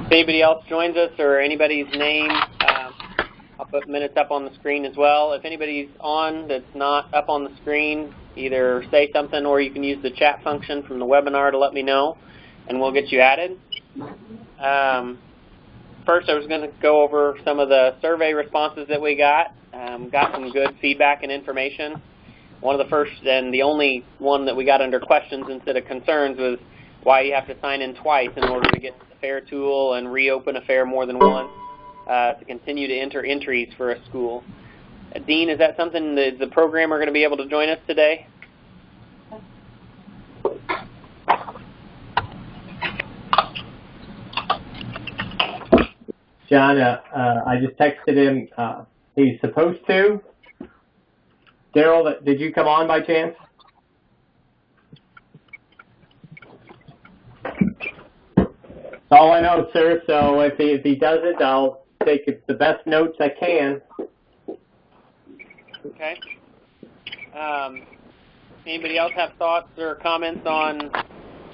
If anybody else joins us or anybody's name, I'll put minutes up on the screen as well. If anybody's on that's not up on the screen, either say something or you can use the chat function from the webinar to let me know, and we'll get you added. First, I was going to go over some of the survey responses that we got. Got some good feedback and information. One of the first and the only one that we got under questions instead of concerns was why you have to sign in twice in order to get to the FAIR tool and reopen a FAIR more than once to continue to enter entries for a school. Dean, is that something that the programmer going to be able to join us today? John, I just texted him. He's supposed to. Daryl, did you come on by chance? That's all I know, sir. So if he doesn't, I'll take the best notes I can. Okay. Anybody else have thoughts or comments on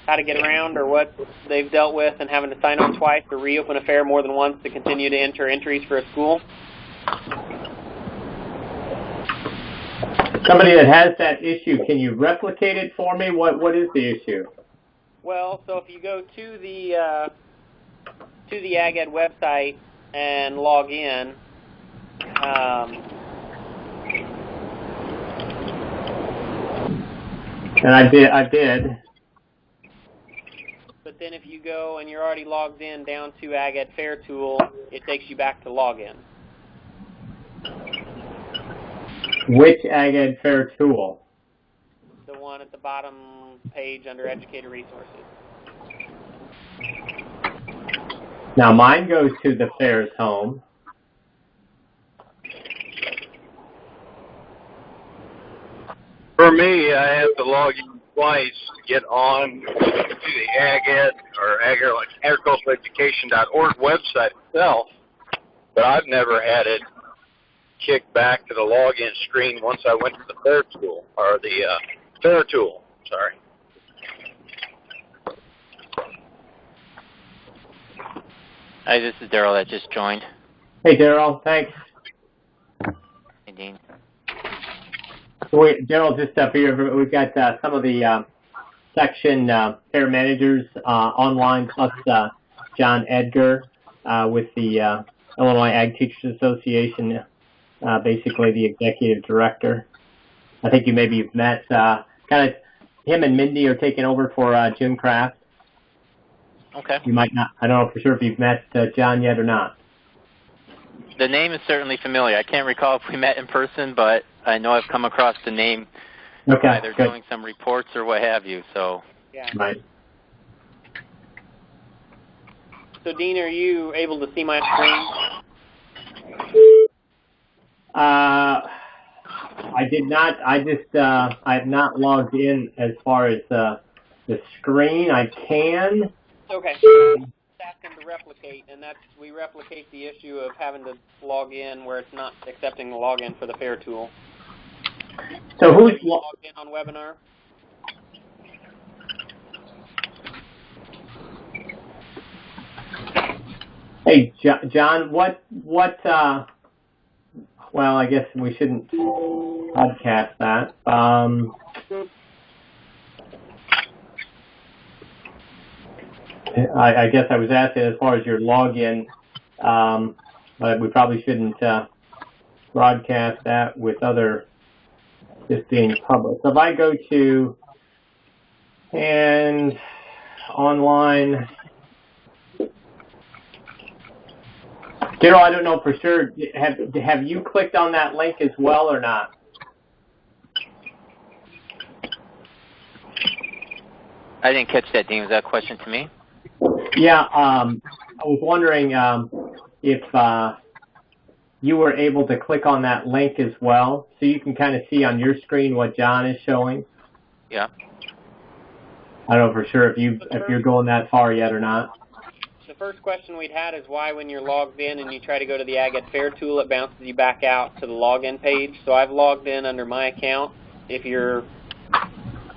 how to get around or what they've dealt with and having to sign on twice or reopen a FAIR more than once to continue to enter entries for a school? Somebody that has that issue, can you replicate it for me? What is the issue? Well, so if you go to the AgEd website and log in, and I did. But then if you go and you're already logged in down to AgEd FAIR tool, it takes you back to login. Which AgEd FAIR tool? The one at the bottom page under Educator Resources. Now mine goes to the FAIR's home. For me, I have to log in twice to get on to the AgEd or agriculturaleducation.org website itself, but I've never had it kicked back to the login screen once I went to the FAIR tool, or the FAIR tool, sorry. Hi, this is Daryl that just joined. Hey, Daryl, thanks. Hey, Dean. So Daryl, just up here, we've got some of the section FAIR managers online, plus John Edgar with the Illinois Ag Teachers Association, basically the executive director. I think you've met, kind of him and Mindy are taking over for Jim Kraft. Okay. You might not, I don't know for sure if you've met John yet or not. The name is certainly familiar. I can't recall if we met in person, but I know I've come across the name either doing some reports or what have you. So. Yeah. Right. So Dean, are you able to see my screen? I did not. I have not logged in as far as the screen. I can. Okay. Ask them to replicate, and we replicate the issue of having to log in where it's not accepting the login for the FAIR tool. So who's logged in on webinar? Hey, John, what, well, I guess we shouldn't podcast that. I guess I was asking as far as your login, but we probably shouldn't broadcast that with other, just being public. So if I go to, and online, Daryl, I don't know for sure, have you clicked on that link as well or not? I didn't catch that, Dean. Was that a question to me? Yeah, I was wondering if you were able to click on that link as well, so you can kind of see on your screen what John is showing. Yeah. I don't know for sure if you're going that far yet or not. The first question we'd had is why when you're logged in and you try to go to the AgEd FAIR tool, it bounces you back out to the login page. So I've logged in under my account if you're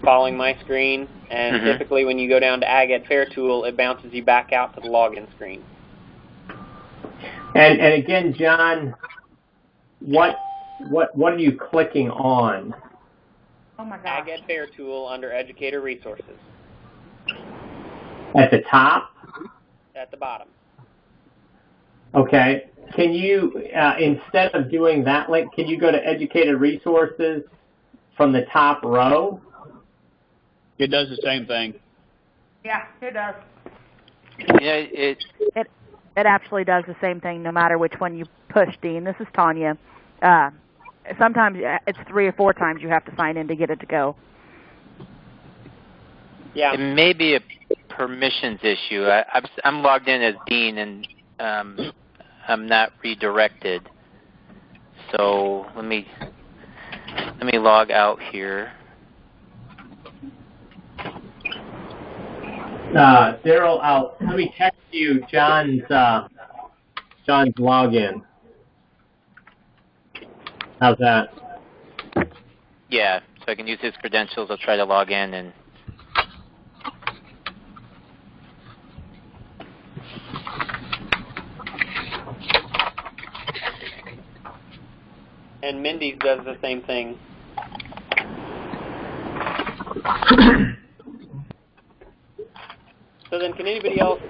following my screen, and typically when you go down to AgEd FAIR tool, it bounces you back out to the login screen. And again, John, what are you clicking on? Oh my gosh. Ag Ed Fair tool under Educator Resources. At the top? At the bottom. Okay. Can you, instead of doing that link, can you go to Educator Resources from the top row? It does the same thing. Yeah, it does. Yeah, It actually does the same thing no matter which one you push, Dean. This is Tanya. Sometimes it's 3 or 4 times you have to sign in to get it to go. Yeah. It may be a permissions issue. I'm logged in as Dean, and I'm not redirected. So let me log out here. Daryl, let me text you John's login. How's that? Yeah, so I can use his credentials. I'll try to log in and. And Mindy's does the same thing. So then, can anybody else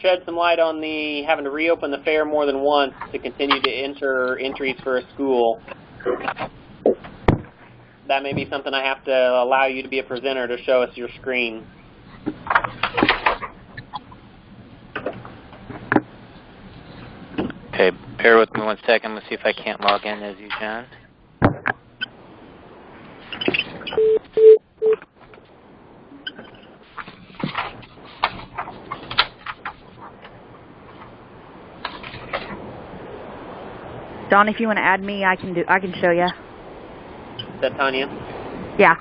shed some light on the having to reopen the fair more than once to continue to enter entries for a school? That may be something I have to allow you to be a presenter to show us your screen. Okay, bear with me 1 second. Let's see if I can't log in as you, John. Don, if you want to add me, I can show you. Is that Tanya? Yeah.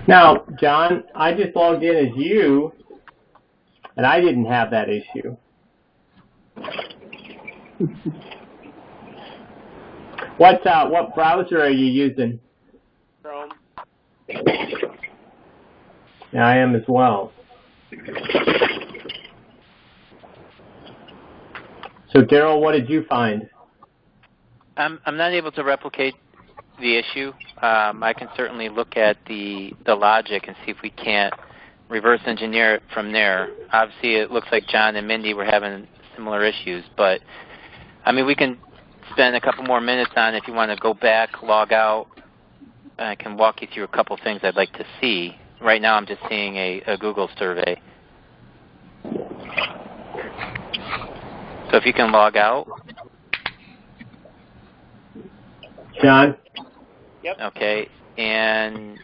Now, John, I just logged in as you, and I didn't have that issue. What browser are you using? Chrome. Yeah, I am as well. So, Daryl, what did you find? I'm not able to replicate the issue. I can certainly look at the logic and see if we can't reverse engineer it from there. Obviously, it looks like John and Mindy were having similar issues, but I mean, we can spend a couple more minutes on it if you want to go back, log out. I can walk you through a couple things I'd like to see. Right now, I'm just seeing a Google survey. So if you can log out. John? Yep. Okay, and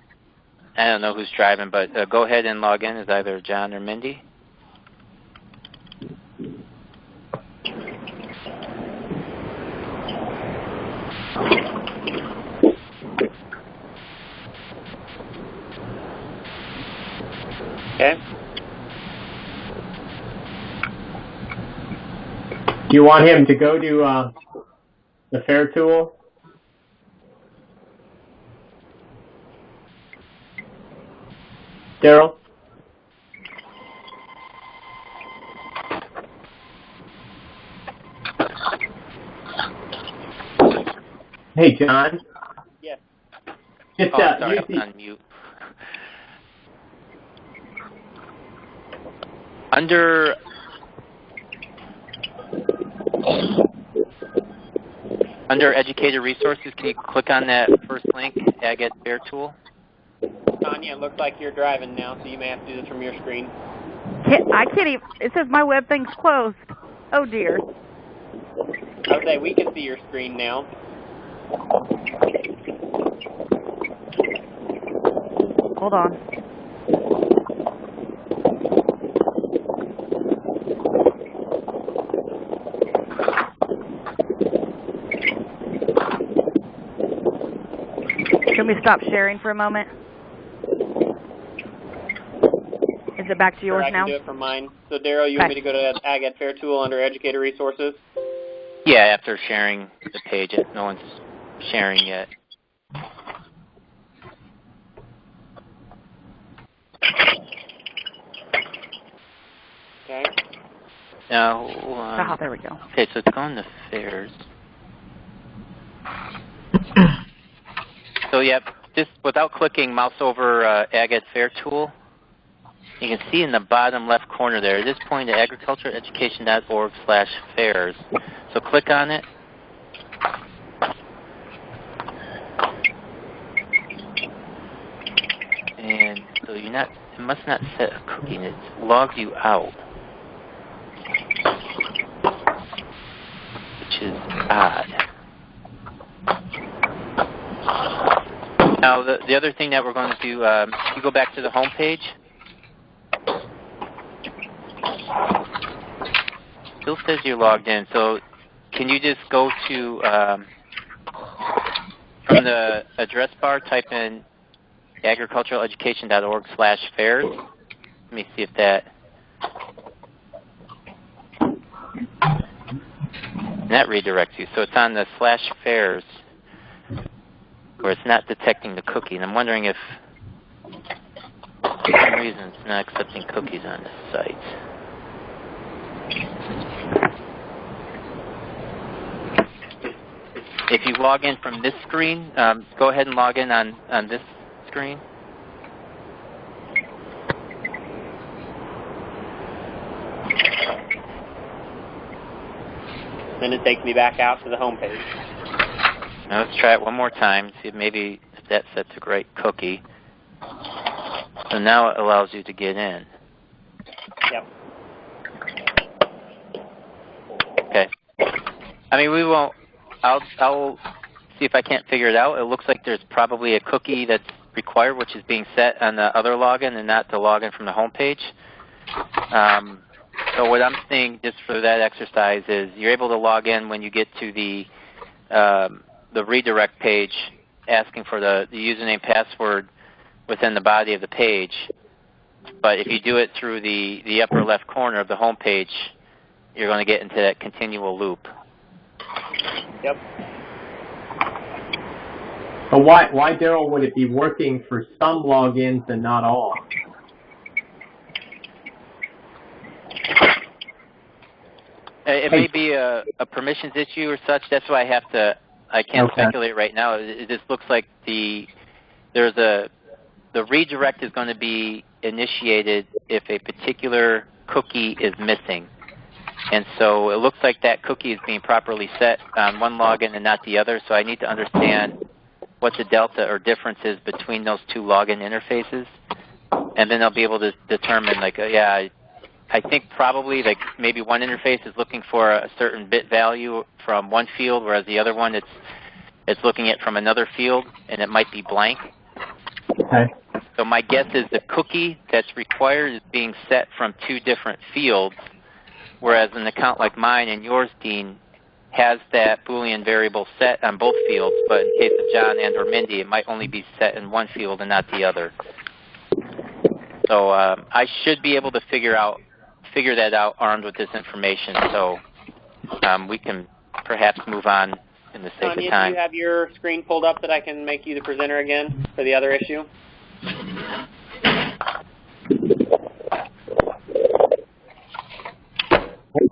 I don't know who's driving, but go ahead and log in as either John or Mindy. Okay. Do you want him to go to the fair tool? Daryl? Hey, John? Yes. Just, sorry, I use was on mute. Under Educator Resources, can you click on that first link, Ag Ed Fair Tool? Tanya, it looks like you're driving now, so you may have to do this from your screen. I can't even. It says my web thing's closed. Oh dear. Okay, we can see your screen now. Hold on. Can we stop sharing for a moment? Is it back to yours I can now? do it from mine. So, Daryl, you want me to go to Ag Ed Fair Tool under Educator Resources? Yeah, after sharing the page, no one's sharing yet. Now, there we go. okay, so it's going to fairs. So, yep, just without clicking, mouse over Ag Ed Fair tool. You can see in the bottom left corner there, it is pointing to agricultureeducation.org/fairs. So click on it. And so it must not set a cookie, it logs you out, which is odd. Now, the other thing that we're going to do, if you go back to the home page, still says you're logged in. So can you just go to, from the address bar, type in agriculturaleducation.org/fairs. Let me see if that redirects you. So it's on the /fairs where it's not detecting the cookie. And I'm wondering if, for some reason, it's not accepting cookies on this site. If you log in from this screen, go ahead and log in on this screen. Then it takes me back out to the home page. Now let's try it one more time, see if maybe if that sets a great cookie. So now it allows you to get in. Yep. Okay. I mean, we won't. I'll see if I can't figure it out. It looks like there's probably a cookie that's required, which is being set on the other login and not the login from the home page. So what I'm seeing just for that exercise is you're able to log in when you get to the redirect page asking for the username password within the body of the page. But if you do it through the upper left corner of the home page, you're going to get into that continual loop. Yep. But why, Daryl, would it be working for some logins and not all? It may be a permissions issue or such. That's why I can't speculate right now. It just looks like the redirect is going to be initiated if a particular cookie is missing. And so it looks like that cookie is being properly set on one login and not the other. So I need to understand what the delta or difference is between those two login interfaces. And then I'll be able to determine, like, I think probably like maybe one interface is looking for a certain bit value from one field, whereas the other one it's looking at from another field, and it might be blank. Okay. So my guess is the cookie that's required is being set from two different fields, whereas an account like mine and yours, Dean, has that Boolean variable set on both fields, but in case of John and or Mindy, it might only be set in one field and not the other. So I should be able to figure that out armed with this information, so we can perhaps move on in the sake of time. Do you have your screen pulled up that I can make you the presenter again for the other issue?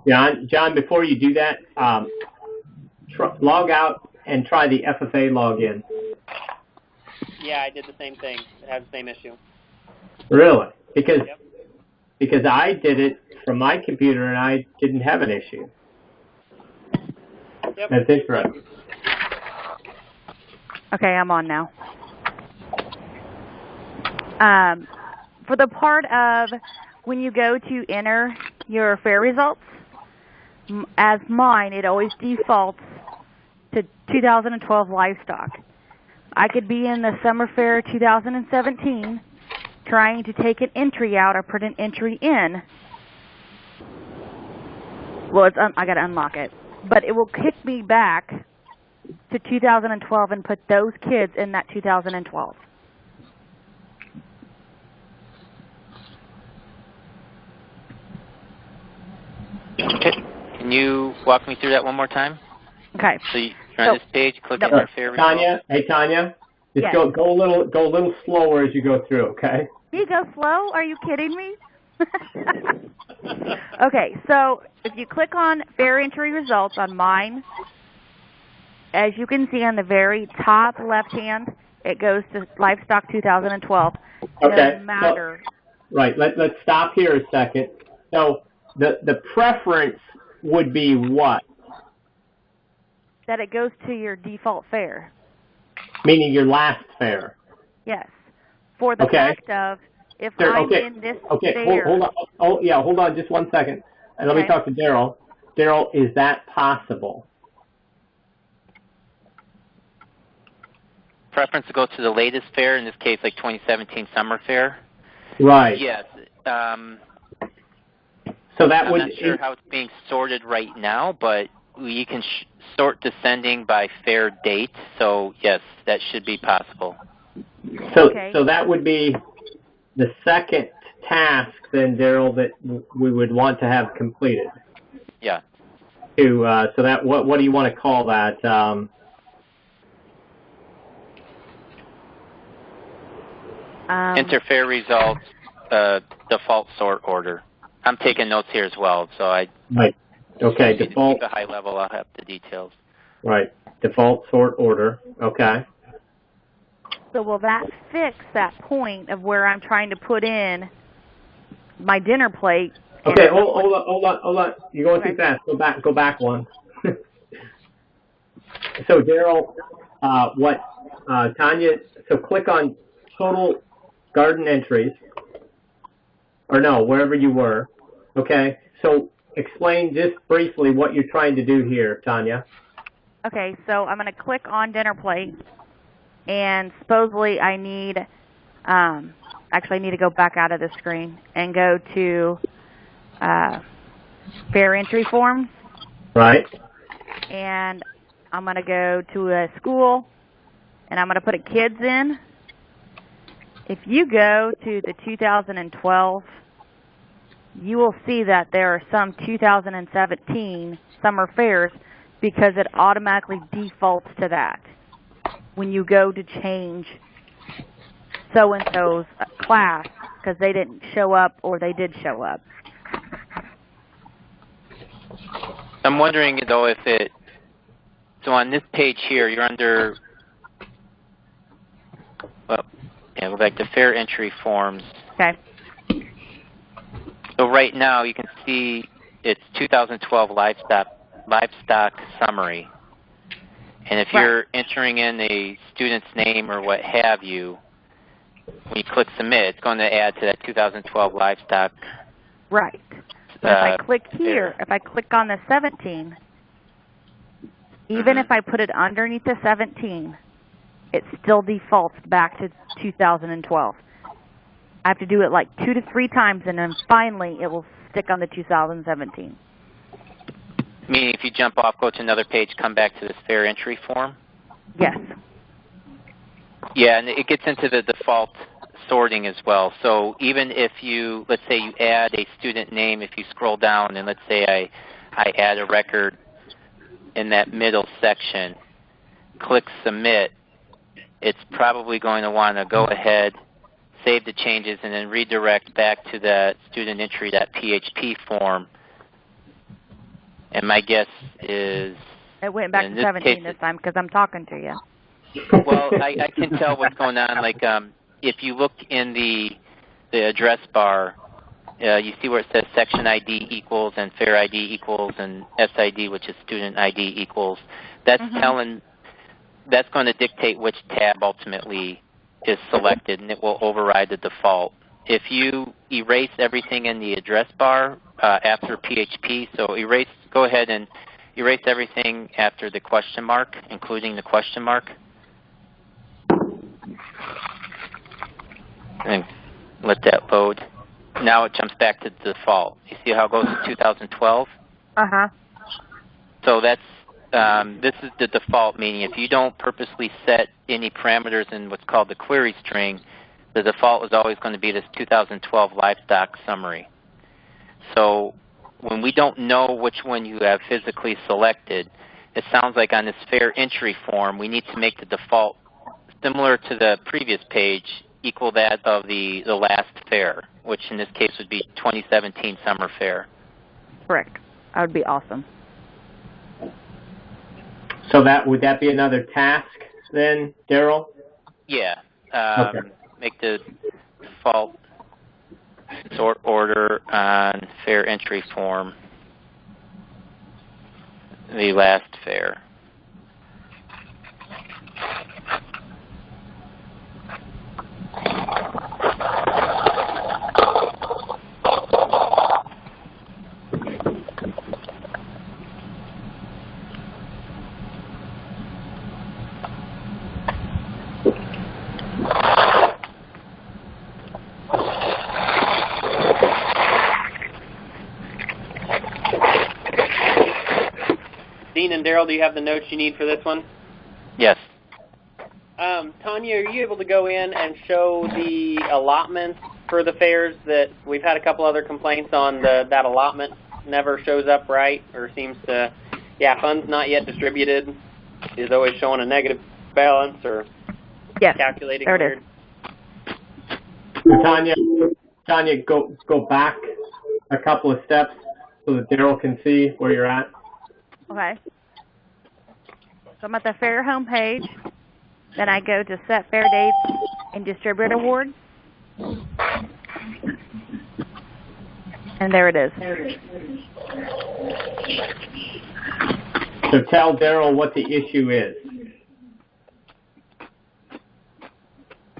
John, before you do that, log out and try the FFA login. Yeah, I did the same thing. It had the same issue. Really? Because I did it from my computer and I didn't have an issue. Yep. That's interesting. Okay, I'm on now. For the part of when you go to enter your fair results, as mine, it always defaults to 2012 livestock. I could be in the Summer Fair 2017 trying to take an entry out or put an entry in. Well, I got to unlock it. But it will kick me back to 2012 and put those kids in that 2012. Okay. Can you walk me through that one more time? Okay. So you're on this page, click enter fair results. Tanya, just yes. go a little slower as you go through, okay? You go slow? Are you kidding me? Okay, so if you click on fair entry results on mine, as you can see on the very top left hand, it goes to livestock 2012. Okay. No matter. Right. Let's stop here a second. So the preference would be what? That it goes to your default fair. Meaning your last fair. Yes. For the fact of, if Sure, I'm in this fair. Hold on. Oh, yeah, hold on just 1 second. And let me talk to Daryl. Daryl, is that possible? Preference to go to the latest fair, in this case, like 2017 summer fair? Right. Yes. So that I'm would. not sure how it's being sorted right now, but you can sort descending by fair date. So yes, that should be possible. So that would be the second task, then, Daryl, that we would want to have completed. Yeah. So that what do you want to call that? Enter fair results, default sort order. I'm taking notes here as well, so I. Right. Okay. Default. Keep a high level. I'll have the details. Right. Default sort order. Okay. So will that fix that point of where I'm trying to put in my dinner plate? Okay. Hold on. You're going too fast. Go back one. So Daryl, Tanya? So click on total garden entries, or no, wherever you were. Okay. So explain just briefly what you're trying to do here, Tanya. Okay. So I'm going to click on dinner plate, and supposedly I need. Actually, I need to go back out of the screen and go to fair entry forms. Right. And I'm going to go to a school, and I'm going to put a kids in. If you go to the 2012, you will see that there are some 2017 summer fairs because it automatically defaults to that when you go to change so-and-so's class because they didn't show up or they did show up. I'm wondering, though, if it... So on this page here, you're under... Well, yeah, go back to fair entry forms. Okay. So right now, you can see it's 2012 livestock summary. And if you're entering in a student's name or what have you, when you click submit, it's going to add to that 2012 livestock. Right. But if I click here, if I click on the 17, even if I put it underneath the 17, it still defaults back to 2012. I have to do it like 2 to 3 times, and then finally it will stick on the 2017. Meaning if you jump off, go to another page, come back to this fair entry form? Yes. Yeah, and it gets into the default sorting as well. So even if you, let's say you add a student name, if you scroll down and let's say I add a record in that middle section, click submit, it's probably going to want to go ahead, save the changes, and then redirect back to that student entry.php form. And my guess is... It went back to 17 this time because I'm talking to you. Well, I can tell what's going on. Like if you look in the address bar, you see where it says section ID equals and fair ID equals and SID, which is student ID equals. That's that's going to dictate which tab ultimately is selected, and it will override the default. If you erase everything in the address bar after PHP, so go ahead and erase everything after the question mark, including the question mark. And let that load. Now it jumps back to the default. You see how it goes to 2012? Uh-huh. So that's this is the default, meaning if you don't purposely set any parameters in what's called the query string, the default is always going to be this 2012 livestock summary. So when we don't know which one you have physically selected, it sounds like on this fair entry form, we need to make the default similar to the previous page, equal that of the last fair, which in this case would be 2017 Summer Fair. Correct. That would be awesome. So would that be another task then, Daryl? Yeah. Okay. Make the default sort order on fair entry form the last fair. Dean and Daryl, do you have the notes you need for this one? Yes. Tanya, are you able to go in and show the allotments for the fairs? That we've had a couple other complaints on that allotment never shows up right, or seems to, funds not yet distributed is always showing a negative balance, or calculating there it weird. is. Tanya, go back a couple of steps so that Daryl can see where you're at. Okay. So I'm at the fair homepage. Then I go to set fair dates and distribute awards. And there it is. So tell Daryl what the issue is.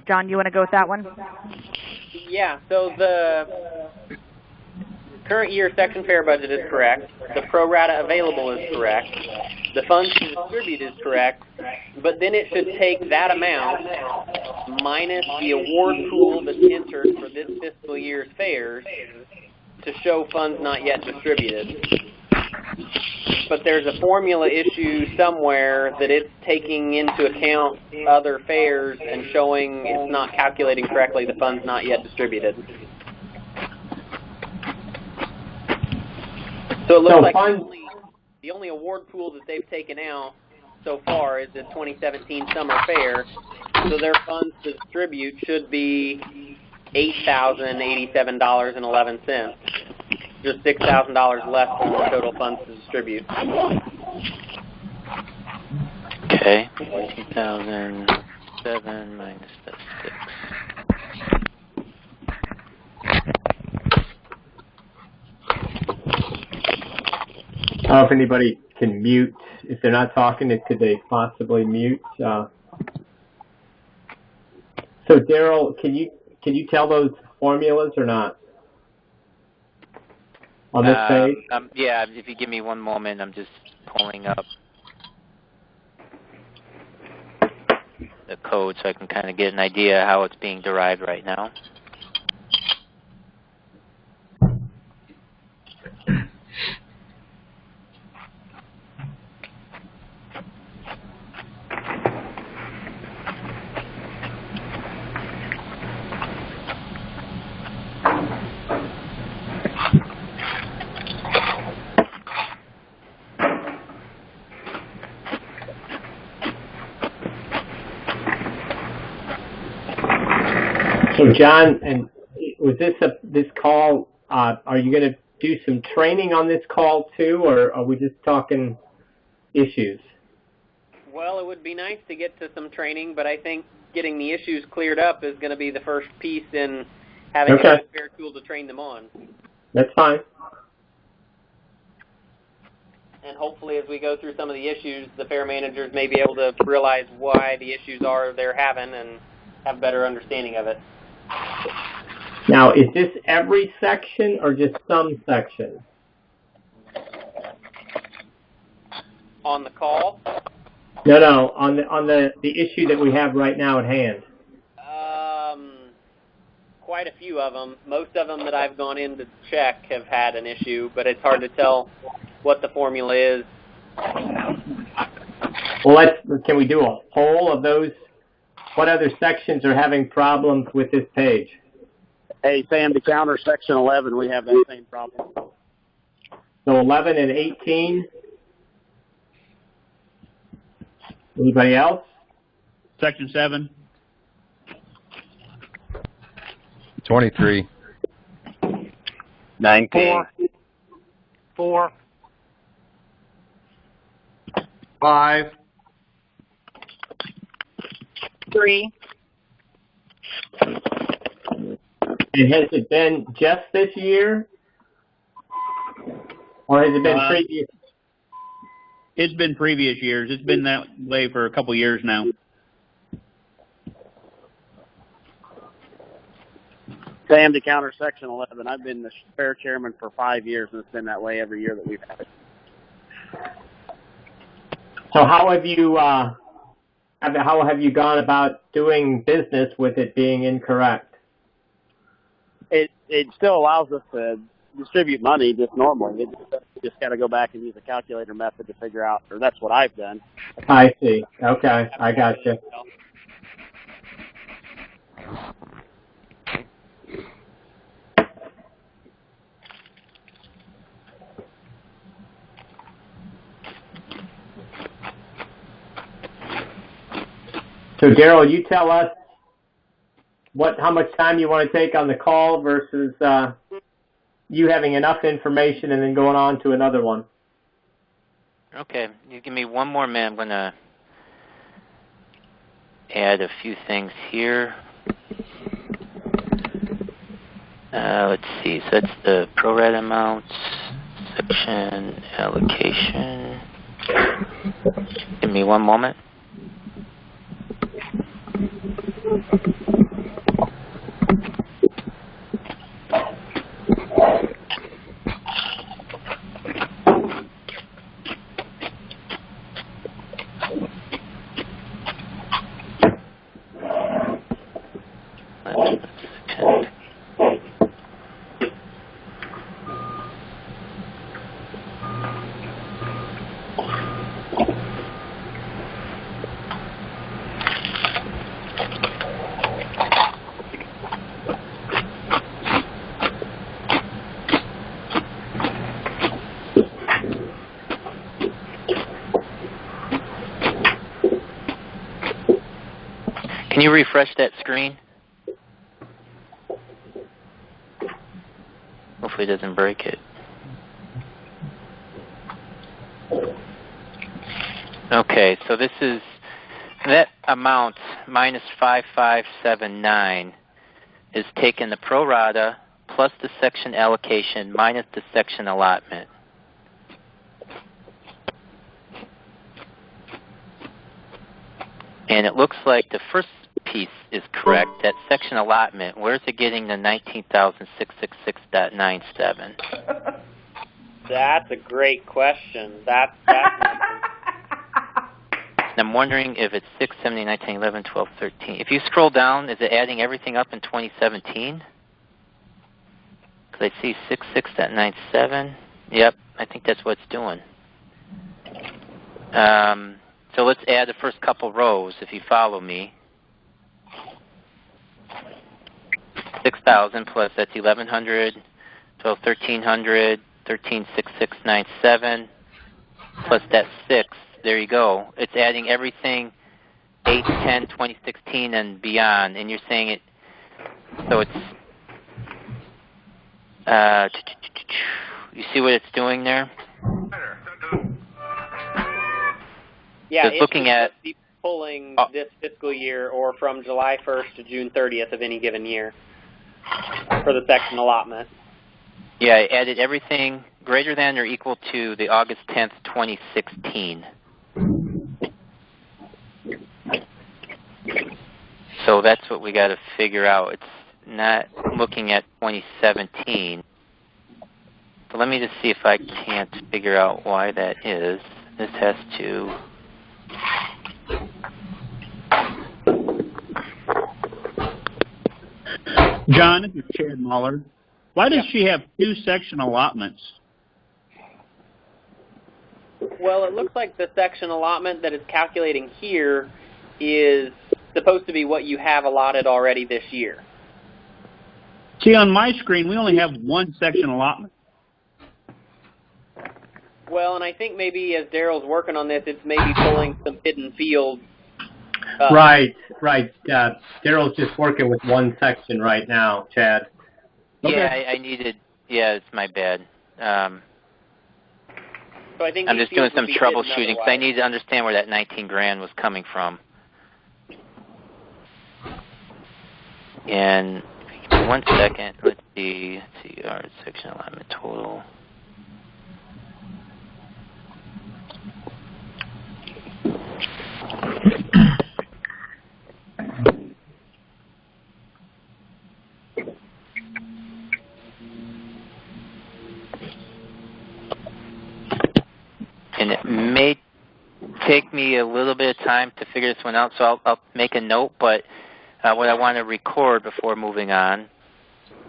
John, you want to go with that one? Yeah, so the current year section fair budget is correct. The pro rata available is correct. The funds to distribute is correct. But then it should take that amount minus the award pool that's entered for this fiscal year's fairs to show funds not yet distributed. But there's a formula issue somewhere that it's taking into account other fairs and showing it's not calculating correctly the funds not yet distributed. So it looks like the only award pool that they've taken out so far is the 2017 Summer Fair. So their funds to distribute should be $8,087.11. Just $6,000 less than the total funds to distribute. Okay. 2007 minus the 6. I don't know if anybody can mute. If they're not talking, could they possibly mute? So Daryl, can you tell those formulas or not on this page? Yeah, if you give me one moment, I'm just pulling up the code so I can kind of get an idea how it's being derived right now. So John, and was this call? Are you going to do some training on this call too, or are we just talking issues? Well, it would be nice to get to some training, but I think getting the issues cleared up is going to be the first piece in having a good fair tool to train them on. That's fine. And hopefully as we go through some of the issues, the fair managers may be able to realize why the issues are they're having and have a better understanding of it. Now, is this every section or just some sections? On the call? No, on the issue that we have right now at hand. Quite a few of them. Most of them that I've gone in to check have had an issue, but it's hard to tell what the formula is. Well, can we do a poll of those? What other sections are having problems with this page? Hey, Sam, to counter section 11, we have that same problem. So 11 and 18. Anybody else? Section 7. 23. 19. 4. 5. 3. And has it been just this year? Or has it been previous? It's been previous years. It's been that way for a couple years now. Sam DeCounter, Section 11. I've been the fair chairman for 5 years, and it's been that way every year that we've had it. So how have you gone about doing business with it being incorrect? It still allows us to distribute money just normally. You just got to go back and use a calculator method to figure out, or that's what I've done. I see. Okay, I got you. So Daryl, you tell us how much time you want to take on the call versus you having enough information and then going on to another one. Okay, you give me one more minute. I'm going to add a few things here. Let's see, so that's the pro rata amounts, section allocation. Give me one moment. Can you refresh that screen? Hopefully it doesn't break it. Okay, so this is that amount minus 5579 is taking the pro rata plus the section allocation minus the section allotment. And it looks like the first piece is correct. That section allotment, where's it getting the 19,666.97? That's a great question. I'm wondering if it's 6, 7, 8, 9, 10, 11, 12, 13. If you scroll down, is it adding everything up in 2017? Because I see 66.97. Yep, I think that's what it's doing. So let's add the first couple rows, if you follow me. 6,000 plus, that's 1,100, 12, 1,300, 13,6697, plus that 6. There you go. It's adding everything 8, 10, 2016 and beyond. And you're saying it, so it's, you see what it's doing there? Yeah, it's looking at pulling this fiscal year or from July 1st to June 30th of any given year for the section allotment. Yeah, I added everything greater than or equal to the August 10th, 2016. So that's what we got to figure out. It's not looking at 2017. So let me just see if I can't figure out why that is. This has to... John, this is Chad Muller. Why does she have 2 section allotments? Well, it looks like the section allotment that it's calculating here is supposed to be what you have allotted already this year. See, on my screen, we only have 1 section allotment. Well, and I think maybe as Daryl's working on this, it's maybe pulling some hidden fields. Right. Daryl's just working with 1 section right now, Chad. Okay. Yeah, I needed Yeah, it's my bad. So I think I'm these just doing fields some would be hidden troubleshooting because I otherwise. need to understand where that 19 grand was coming from. And give me 1 second. Let's see. Our section alignment total. And it may take me a little bit of time to figure this one out, so I'll make a note. But what I want to record before moving on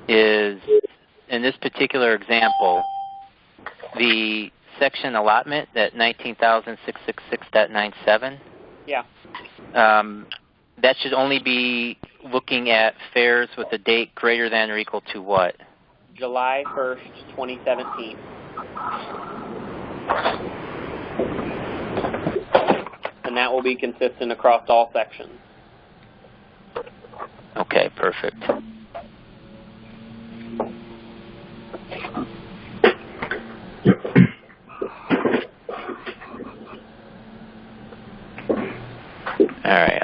is, in this particular example, the section allotment, that 19,666.97. Yeah. That should only be looking at fairs with a date greater than or equal to what? July 1st, 2017. And that will be consistent across all sections. Okay, perfect. All right,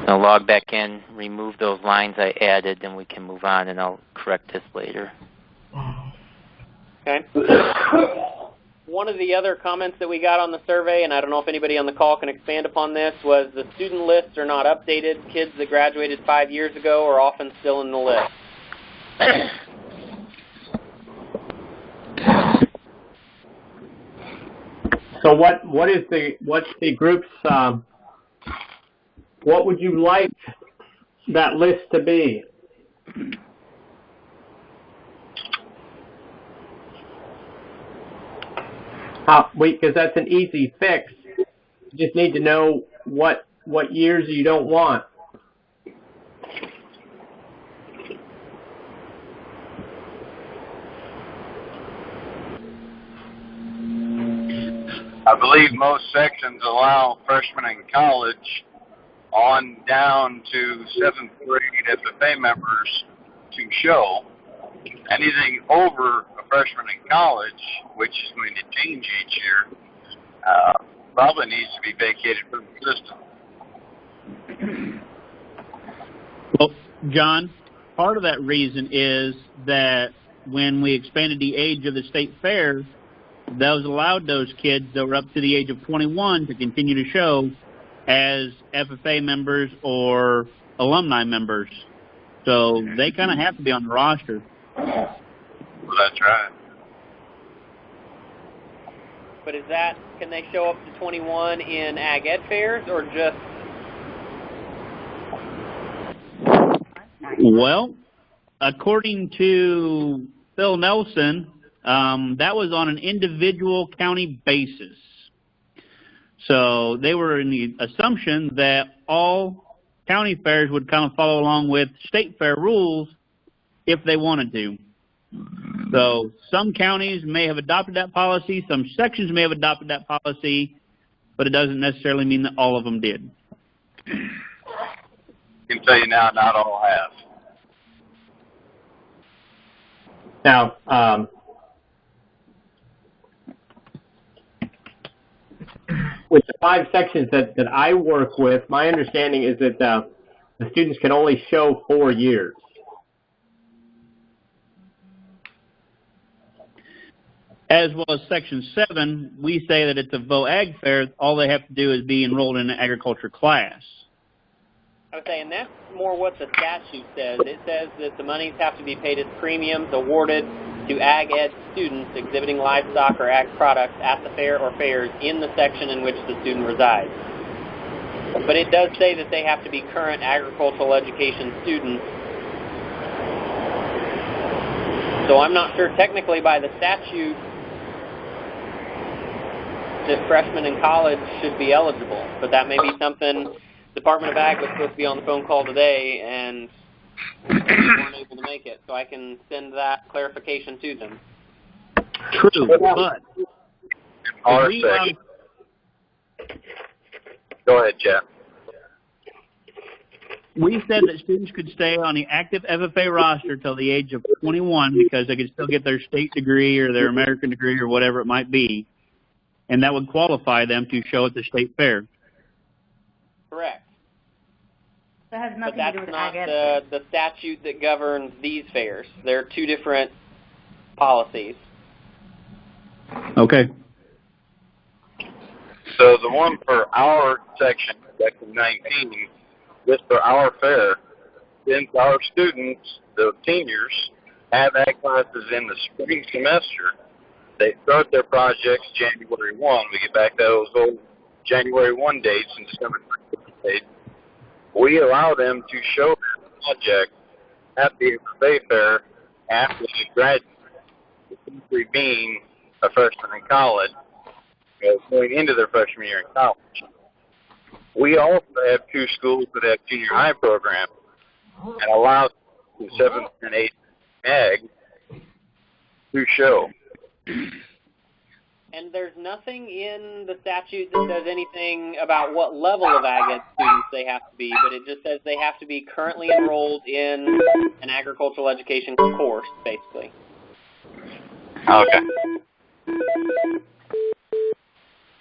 I'll log back in, remove those lines I added, then we can move on, and I'll correct this later. Okay. One of the other comments that we got on the survey, and I don't know if anybody on the call can expand upon this, was the student lists are not updated. Kids that graduated 5 years ago are often still in the list. So what's the group's what would you like that list to be? Because that's an easy fix. You just need to know what years you don't want. I believe most sections allow freshmen in college on down to 7th grade FFA members to show. Anything over a freshman in college, which is going to change each year, probably needs to be vacated from the system. Well, John, part of that reason is that when we expanded the age of the state fair, those allowed those kids that were up to the age of 21 to continue to show as FFA members or alumni members. So they kind of have to be on the roster. Well, that's right. But can they show up to 21 in Ag Ed fairs or just? Well, according to Phil Nelson, that was on an individual county basis. So they were in the assumption that all county fairs would kind of follow along with state fair rules if they wanted to. So some counties may have adopted that policy, some sections may have adopted that policy, but it doesn't necessarily mean that all of them did. I can tell you now, not all have. Now, with the 5 sections that I work with, my understanding is that the students can only show 4 years. As well as Section 7, we say that it's a VOAG fair. All they have to do is be enrolled in an agriculture class. I was saying that's more what the statute says. It says that the monies have to be paid as premiums awarded to Ag Ed students exhibiting livestock or ag products at the fair or fairs in the section in which the student resides. But it does say that they have to be current agricultural education students. So I'm not sure technically by the statute that freshmen in college should be eligible, but that may be something. Department of Ag was supposed to be on the phone call today and weren't able to make it, so I can send that clarification to them. True, but Go ahead, Jeff. we said that students could stay on the active FFA roster till the age of 21 because they could still get their state degree or their American degree or whatever it might be, and that would qualify them to show at the state fair. Correct. That has But nothing to do that's with not ag. the statute that governs these fairs. They're two different policies. Okay. So the one for our section, section 19, just for our fair, since our students, the seniors, have ag classes in the spring semester, they start their projects January 1. We get back those old January 1 dates and December 31 dates. We allow them to show their project at the FFA fair after they graduate, essentially being a freshman in college, going into their freshman year in college. We also have two schools that have junior high programs and allow the 7th and 8th ag to show. And there's nothing in the statute that says anything about what level of ag students they have to be, but it just says they have to be currently enrolled in an agricultural education course, basically. Okay.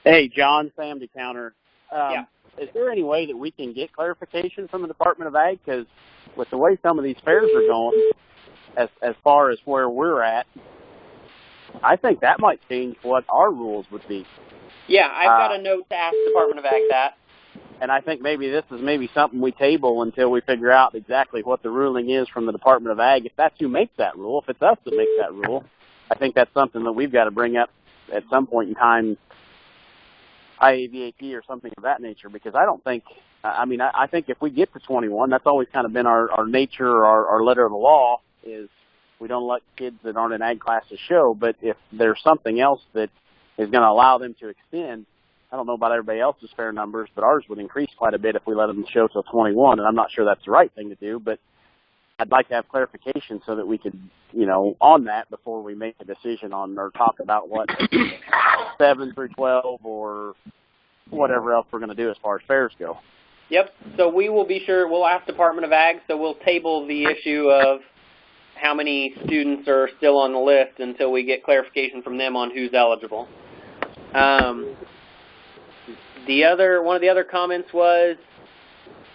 Hey, John, Family Counter. Yeah. Is there any way that we can get clarification from the Department of Ag? Because with the way some of these fairs are going, as far as where we're at, I think that might change what our rules would be. Yeah, I've got a note to ask Department of Ag that. And I think maybe this is maybe something we table until we figure out exactly what the ruling is from the Department of Ag. If that's who makes that rule, if it's us that makes that rule, I think that's something that we've got to bring up at some point in time, IAVAP or something of that nature, because I don't think, I think if we get to 21, that's always kind of been our nature or our letter of the law is we don't let kids that aren't in ag classes show, but if there's something else that is going to allow them to extend, I don't know about everybody else's fair numbers, but ours would increase quite a bit if we let them show till 21, and I'm not sure that's the right thing to do, but I'd like to have clarification so that we could, on that before we make a decision on or talk about what 7 through 12 or whatever else we're going to do as far as fairs go. Yep. So we will be sure, we'll ask Department of Ag, so we'll table the issue of how many students are still on the list until we get clarification from them on who's eligible. One of the other comments was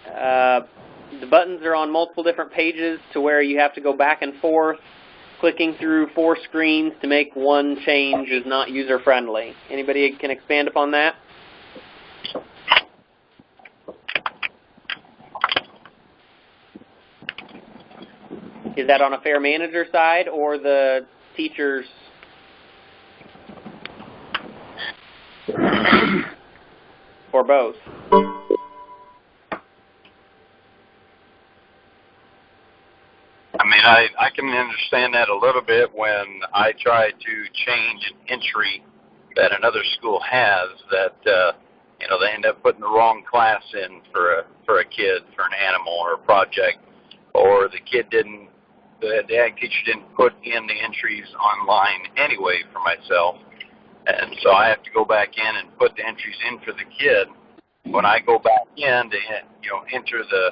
the buttons are on multiple different pages to where you have to go back and forth. Clicking through 4 screens to make one change is not user-friendly. Anybody can expand upon that? Is that on a fair manager side or the teachers? Or both? I can understand that a little bit when I try to change an entry that another school has that, they end up putting the wrong class in for a kid, for an animal or a project, or the ag teacher didn't put in the entries online anyway for myself, and so I have to go back in and put the entries in for the kid. When I go back in to, enter the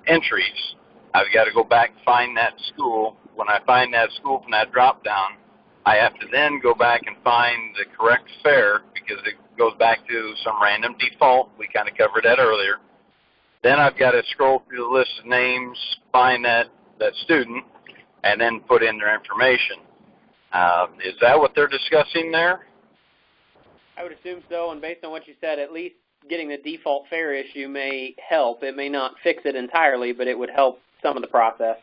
entries, I've got to go back and find that school. When I find that school from that drop-down, I have to then go back and find the correct fair because it goes back to some random default. We kind of covered that earlier. Then I've got to scroll through the list of names, find that student, and then put in their information. Is that what they're discussing there? I would assume so, and based on what you said, at least getting the default fair issue may help. It may not fix it entirely, but it would help some of the process.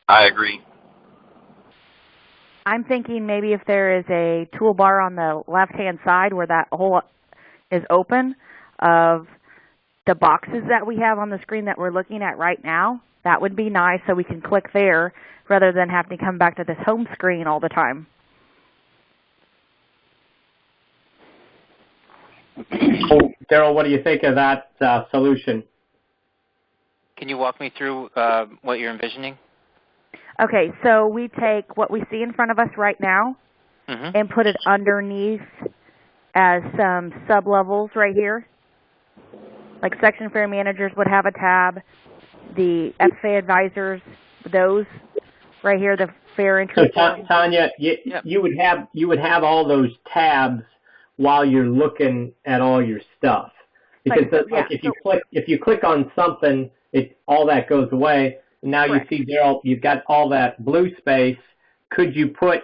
I agree. I'm thinking maybe if there is a toolbar on the left-hand side where that hole is open of the boxes that we have on the screen that we're looking at right now, that would be nice so we can click there rather than having to come back to this home screen all the time. Daryl, what do you think of that solution? Can you walk me through what you're envisioning? Okay, so we take what we see in front of us right now and put it underneath as some sub-levels right here. Like section fair managers would have a tab. The FFA advisors, those right here, the fair entry form. Tanya, you would have all those tabs while you're looking at all your stuff, because if you click on something, all that goes away. And now Correct. you see, Daryl, you've got all that blue space. Could you put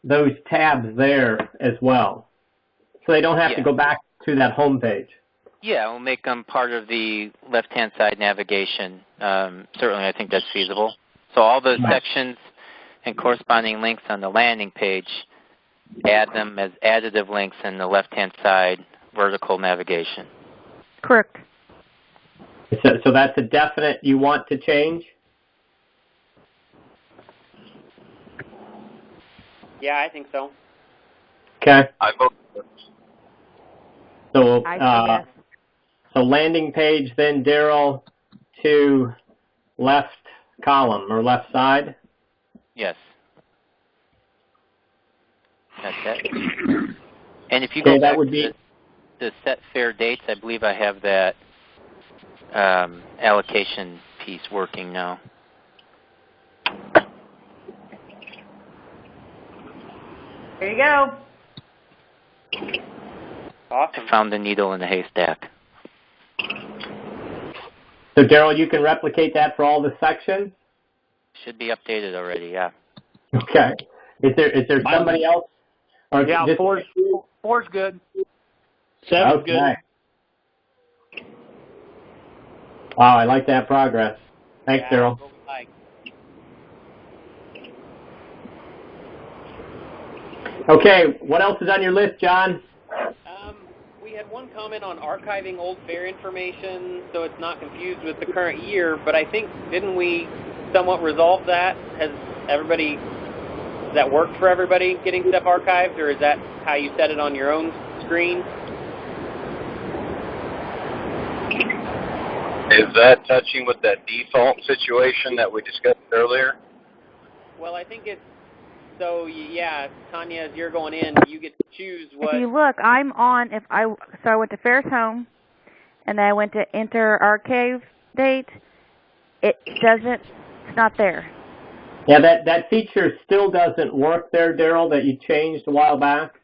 those tabs there as well, so they don't have to go back to that home page? Yeah, we'll make them part of the left-hand side navigation. Certainly, I think that's feasible. So all those sections and corresponding links on the landing page, add them as additive links in the left-hand side vertical navigation. Correct. So that's a definite you want to change? Yeah, I think so. Okay. I vote. So, I say yes. So landing page, then, Daryl, to left column or left side? Yes. That's it. And if you go back to the set fair dates, I believe I have that allocation piece working now. There you go. Awesome. I found the needle in the haystack. So, Daryl, you can replicate that for all the sections? Should be updated already, yeah. Okay. Is there somebody else? Or Yeah, just, four's good. 7's good. Wow, I like that progress. Thanks, Daryl. Okay, what else is on your list, John? We had one comment on archiving old fair information so it's not confused with the current year, but I think, didn't we somewhat resolve that? Has that worked for everybody, getting stuff archived, or is that how you set it on your own screen? Is that touching with that default situation that we discussed earlier? Well, I think it's, so yeah, Tanya, as you're going in, you get to choose what. If you look, I'm on, so I went to Fair's Home, and then I went to enter archive date. It's not there. Yeah, that feature still doesn't work there, Daryl, that you changed a while back.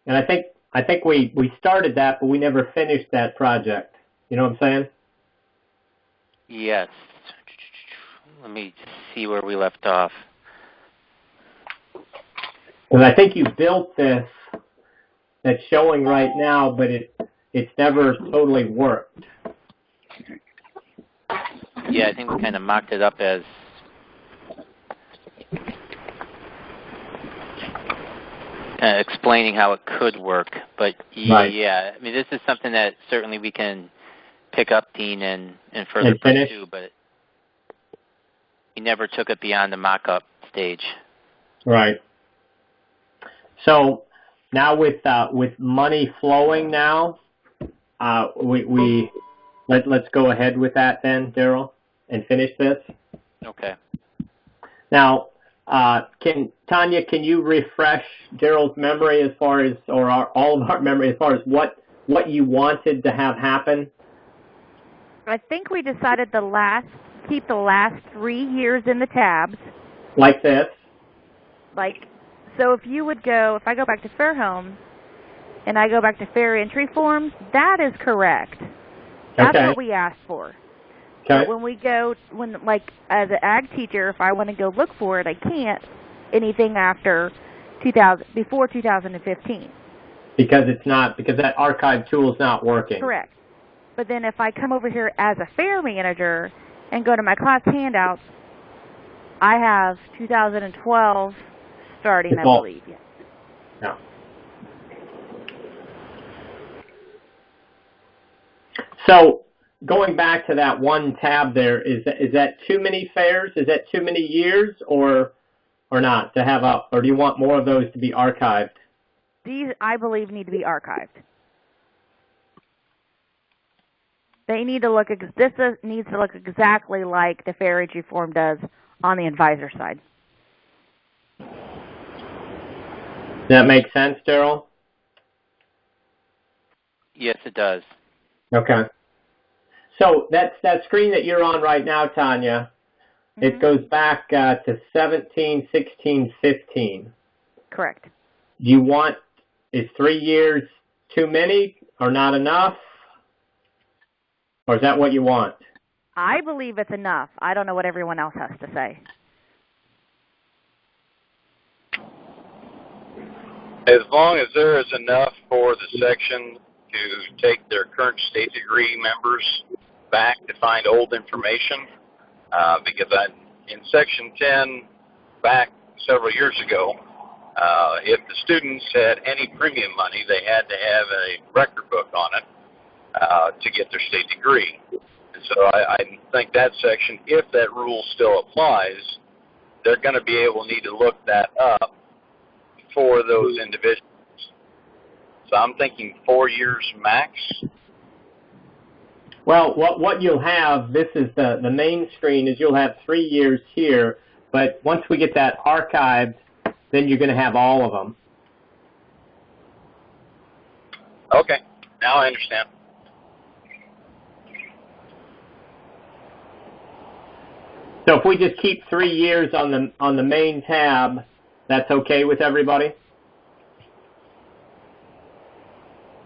And I think we started that, but we never finished that project. You know what I'm saying? Yes. Let me see where we left off. Because I think you built this that's showing right now, but it's never totally worked. Yeah, I think we kind of mocked it up as explaining how it could work. But yeah, I mean, this is something that certainly we can pick up, Dean, and further pursue, but we never took it beyond the mock-up stage. Right. So now with money flowing now, let's go ahead with that then, Daryl, and finish this. Okay. Now, Tanya, can you refresh Daryl's memory as far as, or all of our memory as far as what you wanted to have happen? I think we decided keep the last 3 years in the tabs. Like this? So if I go back to Fair Home, and I go back to fair entry forms, that is correct. That's what we asked for. Okay. But as an ag teacher, if I want to go look for it, I can't anything before 2015. Because that archive tool is not working. Correct. But then if I come over here as a fair manager and go to my class handouts, I have 2012 starting, I believe. Yes. Yeah. So going back to that one tab there, is that too many fairs? Is that too many years, or not to have up? Or do you want more of those to be archived? These, I believe, need to be archived. They need to look. Needs to look exactly like the fair entry form does on the advisor side. Does that make sense, Daryl? Yes, it does. Okay. So that screen that you're on right now, Tanya, it goes back to 17, 16, 15. Correct. Do you want, is 3 years too many or not enough? Or is that what you want? I believe it's enough. I don't know what everyone else has to say. As long as there is enough for the section to take their current state degree members back to find old information, because in Section 10, back several years ago, if the students had any premium money, they had to have a record book on it to get their state degree. And so I think that section, if that rule still applies, they're going to be able to need to look that up for those individuals. So I'm thinking 4 years max. Well, what you'll have, this is the main screen, is you'll have 3 years here, but once we get that archived, then you're going to have all of them. Okay, now I understand. So if we just keep 3 years on the main tab, that's okay with everybody?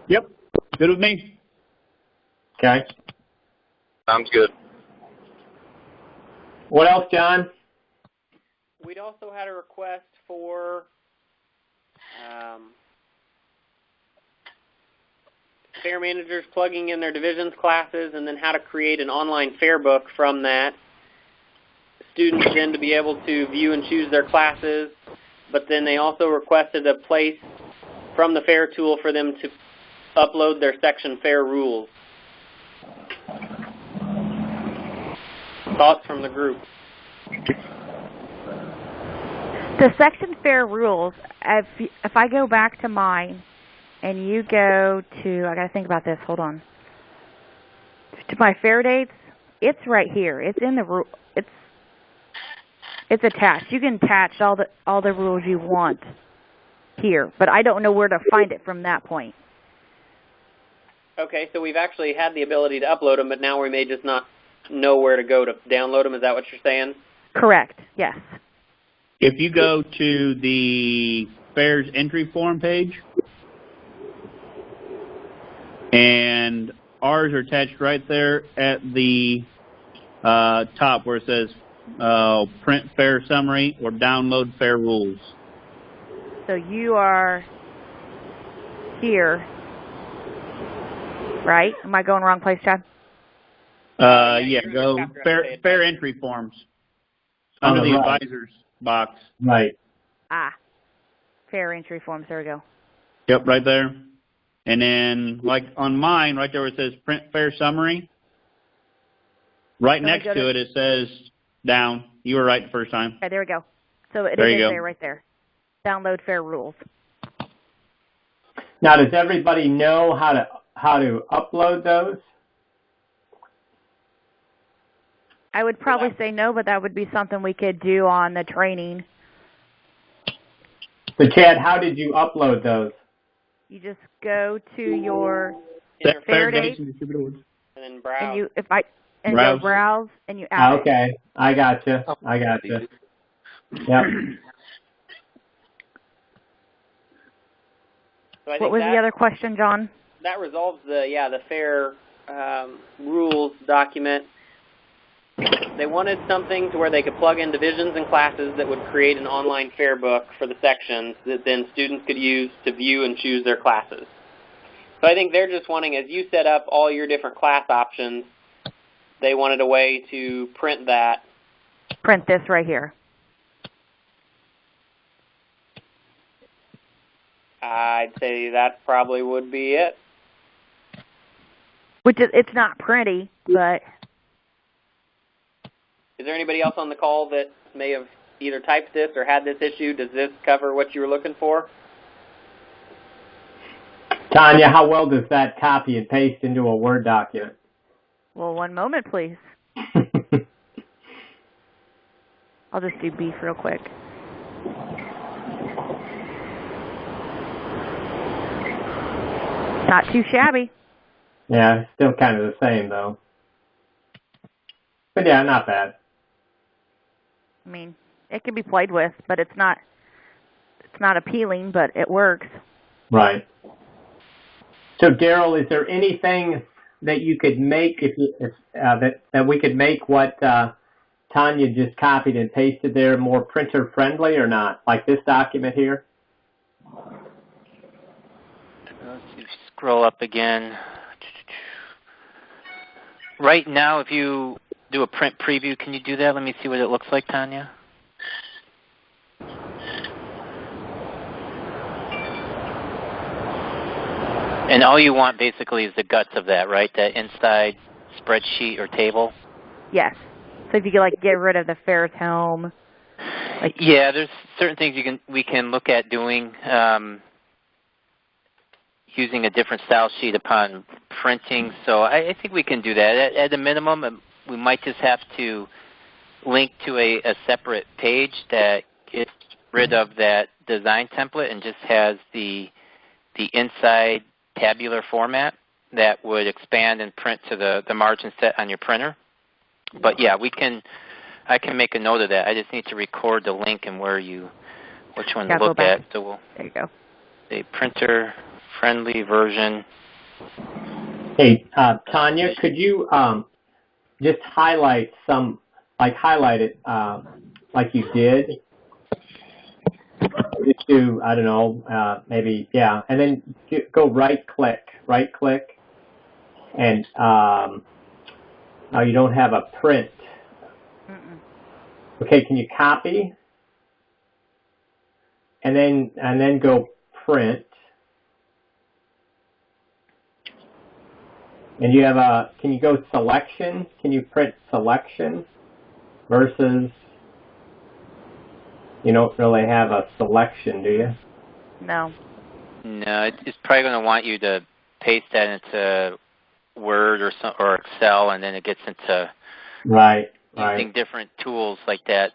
Yep. Good with me. Okay. Sounds good. What else, John? We'd also had a request for fair managers plugging in their divisions classes and then how to create an online fair book from that. Students then to be able to view and choose their classes, but then they also requested a place from the fair tool for them to upload their section fair rules. Thoughts from the group? The section fair rules, if I go back to mine and you go to, I got to think about this, hold on. To my fair dates, it's right here. It's in the rule. It's attached. You can attach all the rules you want here, but I don't know where to find it from that point. Okay, so we've actually had the ability to upload them, but now we may just not know where to go to download them. Is that what you're saying? Correct, yes. If you go to the fair's entry form page, and ours are attached right there at the top where it says print fair summary or download fair rules. So you are here, right? Am I going wrong place, Chad? Yeah, go fair entry forms under the advisors box. Right. Fair entry forms, there we go. Yep, right there. And then, like on mine, right there where it says print fair summary, right next to it, it says down. You were right the first time. Okay, there we go. So it is there right there. Download fair rules. Now, does everybody know how to upload those? I would probably say no, but that would be something we could do on the training. So, Chad, how did you upload those? You just go to your fair date, and then browse. And go browse, and you add Okay, I got you. Yep. So I think what was the other question, John? That resolves the fair rules document. They wanted something to where they could plug in divisions and classes that would create an online fair book for the sections that then students could use to view and choose their classes. So I think they're just wanting, as you set up all your different class options, they wanted a way to print that. Print this right here. I'd say that probably would be it. Which is, it's not pretty, but... Is there anybody else on the call that may have either typed this or had this issue? Does this cover what you were looking for? Tanya, how well does that copy and paste into a Word document? Well, one moment, please. I'll just do beef real quick. Not too shabby. Yeah, it's still kind of the same though. But yeah, not bad. I mean, it can be played with, but it's not appealing, but it works. Right. So Daryl, is there anything that you could make that we could make what Tanya just copied and pasted there more printer friendly or not? Like this document here? Let's see, scroll up again. Right now, if you do a print preview, can you do that? Let me see what it looks like, Tanya. And all you want basically is the guts of that, right? That inside spreadsheet or table? Yes. So if you could like get rid of the Ferris Home. Like, yeah, there's certain things we can look at doing using a different style sheet upon printing. So I think we can do that. At a minimum, we might just have to link to a separate page that gets rid of that design template and just has the inside tabular format that would expand and print to the margin set on your printer. But yeah, I can make a note of that. I just need to record the link and which one to look at. So we'll, there you go. A printer-friendly version. Hey, Tanya, could you just highlight it like you did? Just do, I don't know, maybe, yeah, and then go right click, and now you don't have a print. Mm-mm. Okay, can you copy? And then go print. And you have can you go selection? Can you print selection versus, you don't really have a selection, do you? No. No, it's probably going to want you to paste that into Word or Excel, and then it gets into using different tools like that.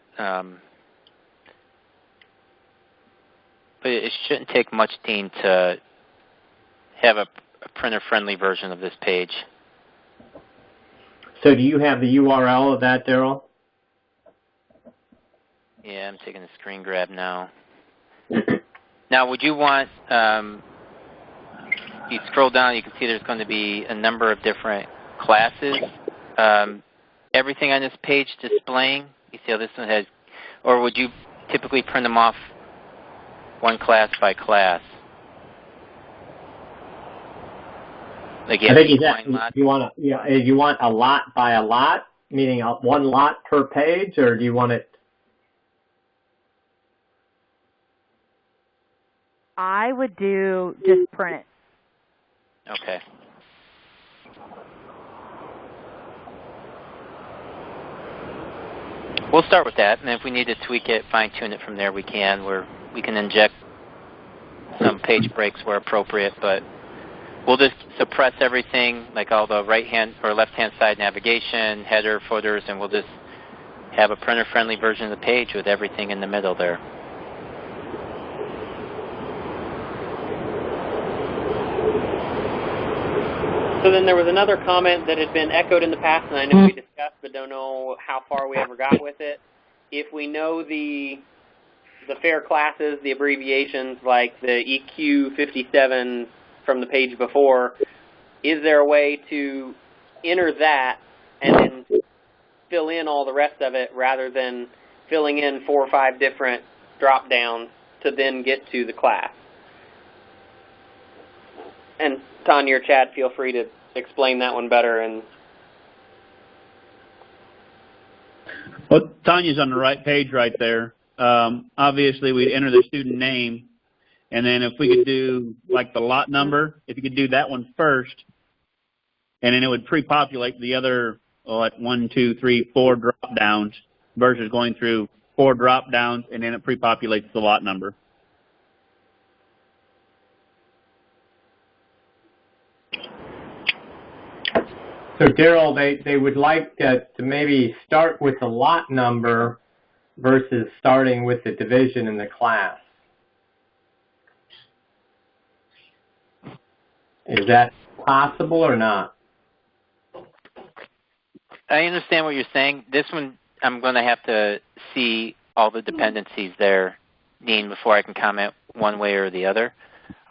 But it shouldn't take much, Dean, to have a printer-friendly version of this page. So do you have the URL of that, Daryl? Yeah, I'm taking a screen grab now. Now, would you want, if you scroll down, you can see there's going to be a number of different classes. Everything on this page displaying, you see how this one has, or would you typically print them off one class by class? Like I think you want a lot by a lot, meaning one lot per page, or do you want it? I would do just print it. Okay. We'll start with that, and if we need to tweak it, fine-tune it from there, we can. We can inject some page breaks where appropriate, but we'll just suppress everything, like all the right-hand or left-hand side navigation, header, footers, and we'll just have a printer-friendly version of the page with everything in the middle there. So then there was another comment that had been echoed in the past, and I know we discussed, but don't know how far we ever got with it. If we know the FAIR classes, the abbreviations like the EQ 57 from the page before, is there a way to enter that and then fill in all the rest of it rather than filling in 4 or 5 different drop downs to then get to the class? And Tanya or Chad, feel free to explain that one better. And well, Tanya's on the right page right there. Obviously, we'd enter the student name, and then if we could do like the lot number, if you could do that one first, and then it would pre-populate the other 1, 2, 3, 4 drop downs versus going through 4 drop downs, and then it pre-populates the lot number. So Daryl, they would like to maybe start with the lot number versus starting with the division in the class. Is that possible or not? I understand what you're saying. This one, I'm going to have to see all the dependencies there, Dean, before I can comment one way or the other.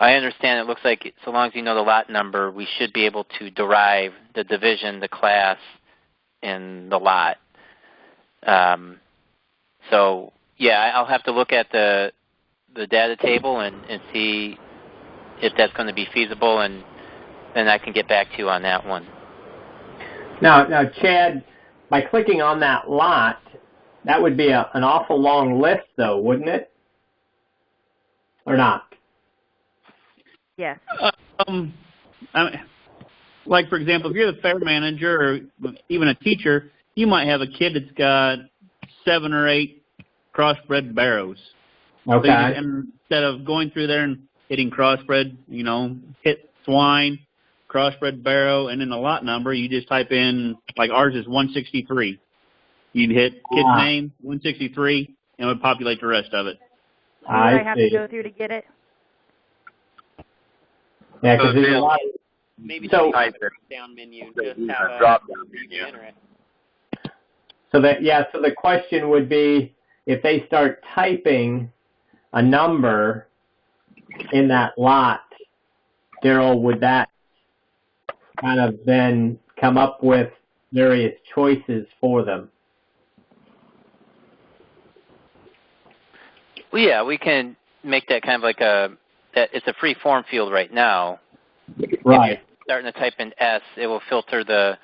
I understand it looks like so long as you know the lot number, we should be able to derive the division, the class, and the lot. So, yeah, I'll have to look at the data table and see if that's going to be feasible, and then I can get back to you on that one. Now, Chad, by clicking on that lot, that would be an awful long list, though, wouldn't it? Or not? Yes. I mean, like, for example, if you're the fair manager or even a teacher, you might have a kid that's got 7 or 8 crossbred barrows. Okay. So instead of going through there and hitting crossbred, hit swine, crossbred barrow, and then the lot number, you just type in, like ours is 163. You'd hit kid's name, 163, and it would populate the rest of it. Who would I have to go through to get it? Yeah, because there's a lot of... Maybe so, type down menu, just have a drop down menu. enter it. So the question would be, if they start typing a number in that lot, Daryl, would that kind of then come up with various choices for them? Well, yeah, we can make that kind of like it's a free form field right now. Right. If you're starting to type in S, it will filter the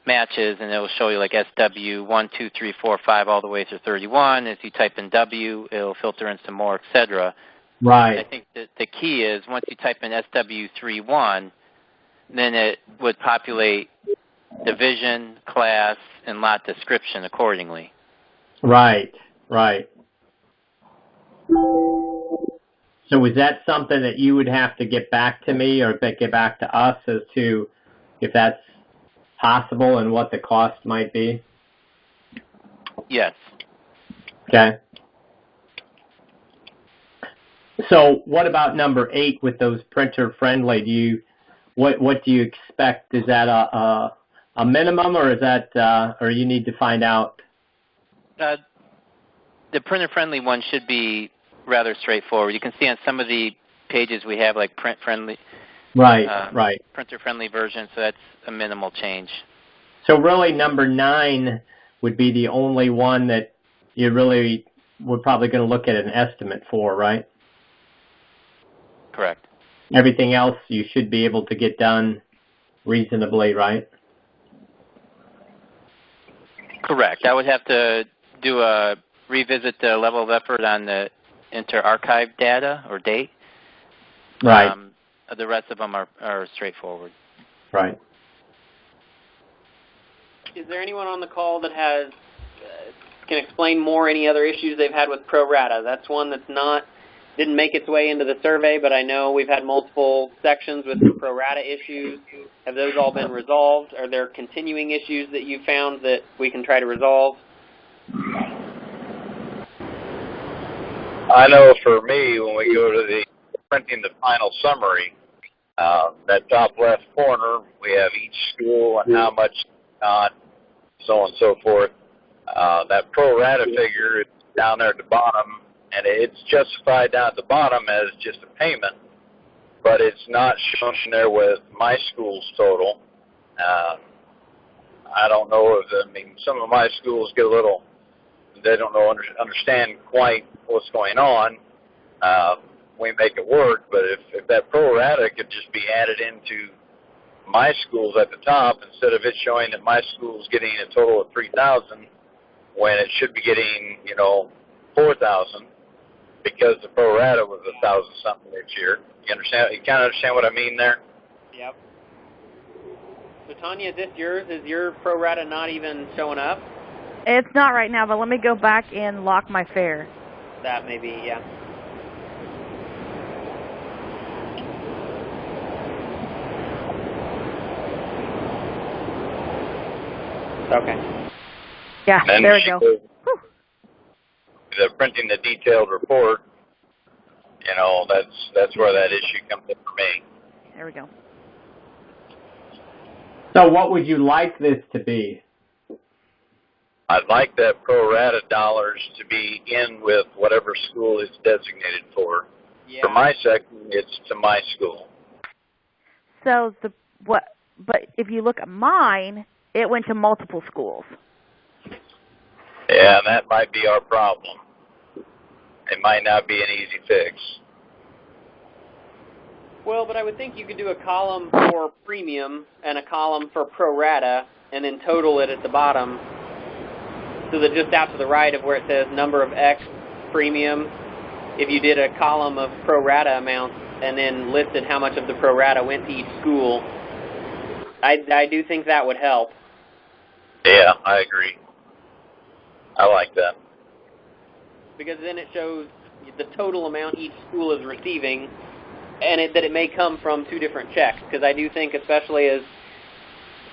matches, and it will show you like SW 1, 2, 3, 4, 5 all the way through 31. If you type in W, it will filter in some more, etc. Right. I think that the key is once you type in SW31, then it would populate division, class, and lot description accordingly. Right. Right. So is that something that you would have to get back to me or get back to us as to if that's possible and what the cost might be? Yes. Okay. So what about number 8 with those printer friendly? What do you expect? Is that a minimum, or is that or you need to find out? The printer friendly one should be rather straightforward. You can see on some of the pages we have like print friendly, right, printer friendly version. So that's a minimal change. So really, number 9 would be the only one that you really were probably going to look at an estimate for, right? Correct. Everything else you should be able to get done reasonably, right? Correct. I would have to revisit the level of effort on the inter-archive data or date. Right. The rest of them are straightforward. Right. Is there anyone on the call that can explain more any other issues they've had with Pro Rata? That's one that's didn't make its way into the survey, but I know we've had multiple sections with Pro Rata issues. Have those all been resolved? Are there continuing issues that you found that we can try to resolve? I know for me, when we go to the printing the final summary, that top left corner, we have each school and how much not, so on and so forth. That pro rata figure is down there at the bottom, and it's justified down at the bottom as just a payment, but it's not shown there with my school's total. I don't know some of my schools get they don't understand quite what's going on. We make it work, but if that pro rata could just be added into my schools at the top, instead of it showing that my school's getting a total of 3,000 when it should be getting, 4,000, because the pro rata was 1,000 something this year. You understand? You kind of understand what I mean there? Yep. So Tanya, is this yours? Is your pro rata not even showing up? It's not right now, but let me go back and lock my fare. That may be, yeah. Okay. Yeah, And there we go. The printing the detailed report, that's where that issue comes in for me. There we go. So what would you like this to be? I'd like that pro rata dollars to be in with whatever school it's designated for. Yeah. For my section, it's to my school. So but if you look at mine, it went to multiple schools. Yeah, and that might be our problem. It might not be an easy fix. Well, but I would think you could do a column for premium and a column for pro rata, and then total it at the bottom, so that just out to the right of where it says number of X premium, if you did a column of pro rata amounts and then listed how much of the pro rata went to each school, I do think that would help. Yeah, I agree. I like that. Because then it shows the total amount each school is receiving, and that it may come from two different checks. Because I do think, especially as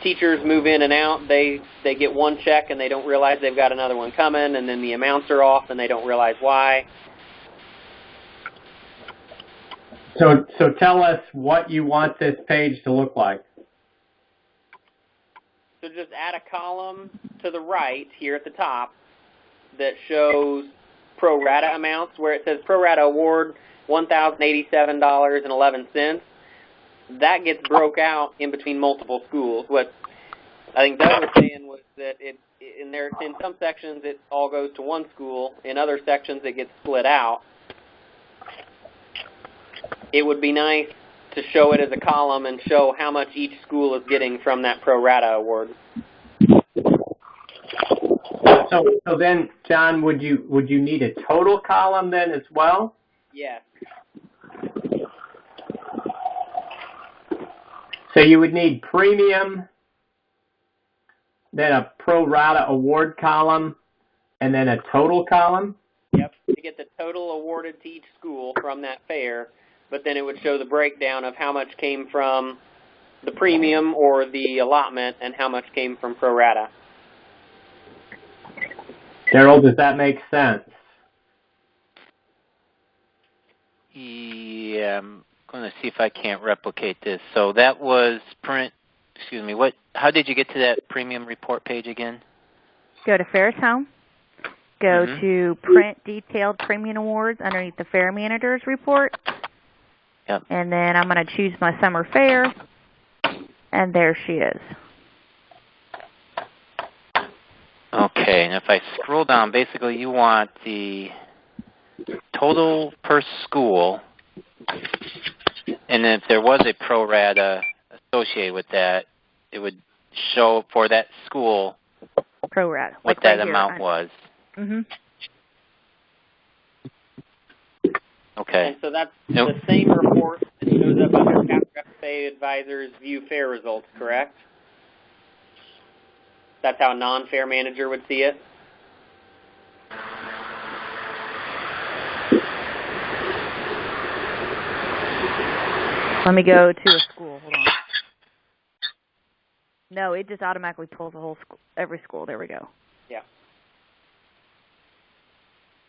teachers move in and out, they get one check and they don't realize they've got another one coming, and then the amounts are off and they don't realize why. So tell us what you want this page to look like. So just add a column to the right here at the top that shows pro rata amounts, where it says pro rata award $1,087.11. That gets broke out in between multiple schools. What I think Doug was saying was that in some sections it all goes to one school. In other sections it gets split out. It would be nice to show it as a column and show how much each school is getting from that pro rata award. So then, John, would you need a total column then as well? Yes. So you would need premium, then a pro rata award column, and then a total column? Yep, to get the total awarded to each school from that fair, but then it would show the breakdown of how much came from the premium or the allotment and how much came from pro rata. Daryl, does that make sense? Yeah, I'm going to see if I can't replicate this. So that was how did you get to that premium report page again? Go to Fair's Home. Go to Print Detailed Premium Awards underneath the Fair Manager's Report. Yep. And then I'm going to choose my summer fair, and there she is. Okay, and if I scroll down, basically you want the total per school, and then if there was a pro rata associated with that, it would show for that school pro rata, what like that right amount here. was. Mm-hmm. Okay. And so that's the same report that shows up under Chapter FFA Advisors View Fair Results, correct? That's how a non-fair manager would see it? Let me go to a school. Hold on. No, it just automatically pulls the whole school, every school. There we go. Yeah.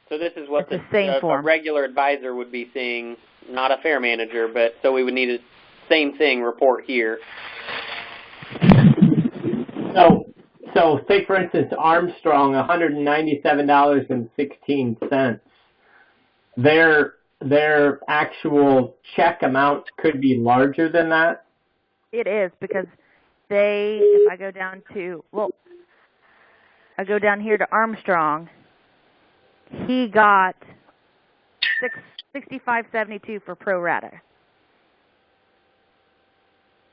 So this is what it's the same a form. regular advisor would be seeing, not a fair manager, but so we would need a same thing report here. So say for instance Armstrong, $197.16. Their actual check amount could be larger than that? It is, because if I go down here to Armstrong, he got $65.72 for pro rata.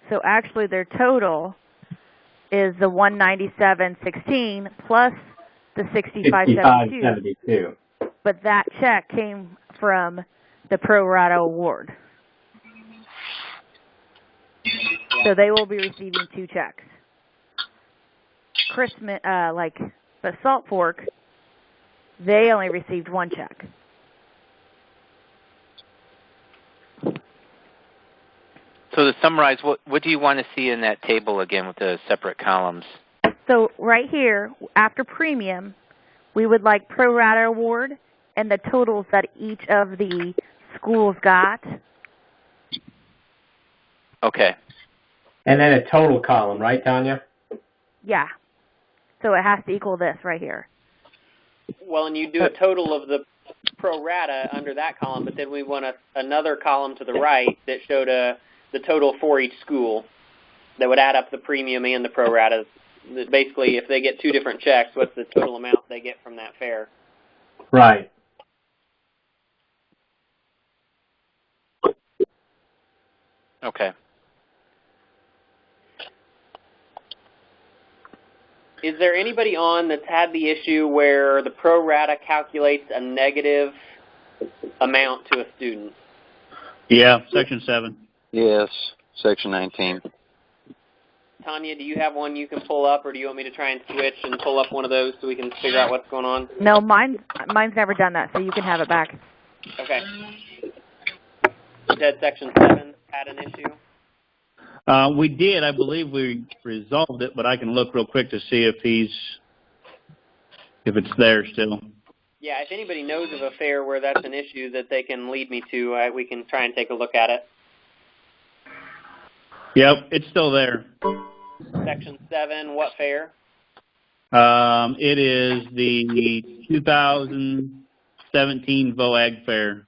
So actually their total is the $197.16 plus the $65.72. But that check came from the pro rata award. So they will be receiving two checks. But Salt Fork, they only received one check. So to summarize, what do you want to see in that table again with the separate columns? So right here, after premium, we would like pro rata award and the totals that each of the schools got. Okay. And then a total column, right, Tanya? Yeah. So it has to equal this right here. Well, and you do a total of the pro rata under that column, but then we want another column to the right that showed the total for each school that would add up the premium and the pro ratas. Basically, if they get two different checks, what's the total amount they get from that fair? Right. Okay. Is there anybody on that's had the issue where the pro rata calculates a negative amount to a student? Yeah, Section 7. Yes, Section 19. Tanya, do you have one you can pull up, or do you want me to try and switch and pull up one of those so we can figure out what's going on? No, mine's never done that, so you can have it back. Okay. You said Section 7 had an issue? We did. I believe we resolved it, but I can look real quick to see if it's there still. Yeah, if anybody knows of a fair where that's an issue that they can lead me to, we can try and take a look at it. Yep, it's still there. Section 7, what fair? It is the 2017 VOAG Fair.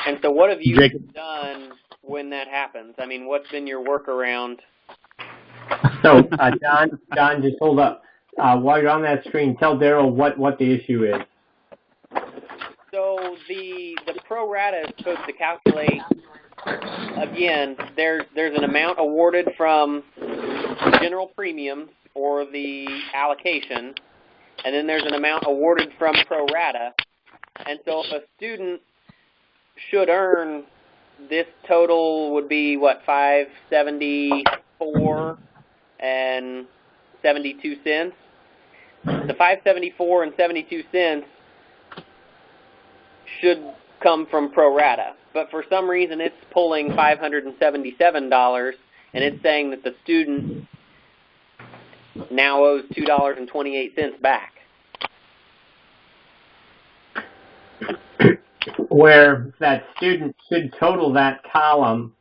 And so what have you Jacob. done when that happens? I mean, what's been your workaround? So, John, just hold up. While you're on that screen, tell Daryl what the issue is. So the pro rata is supposed to calculate, again, there's an amount awarded from general premiums or the allocation, and then there's an amount awarded from pro rata. And so if a student should earn, this total would be, what, $574 and 72 cents? The $574 and 72 cents should come from pro rata, but for some reason it's pulling $577, and it's saying that the student now owes $2.28 back. Where that student should total that column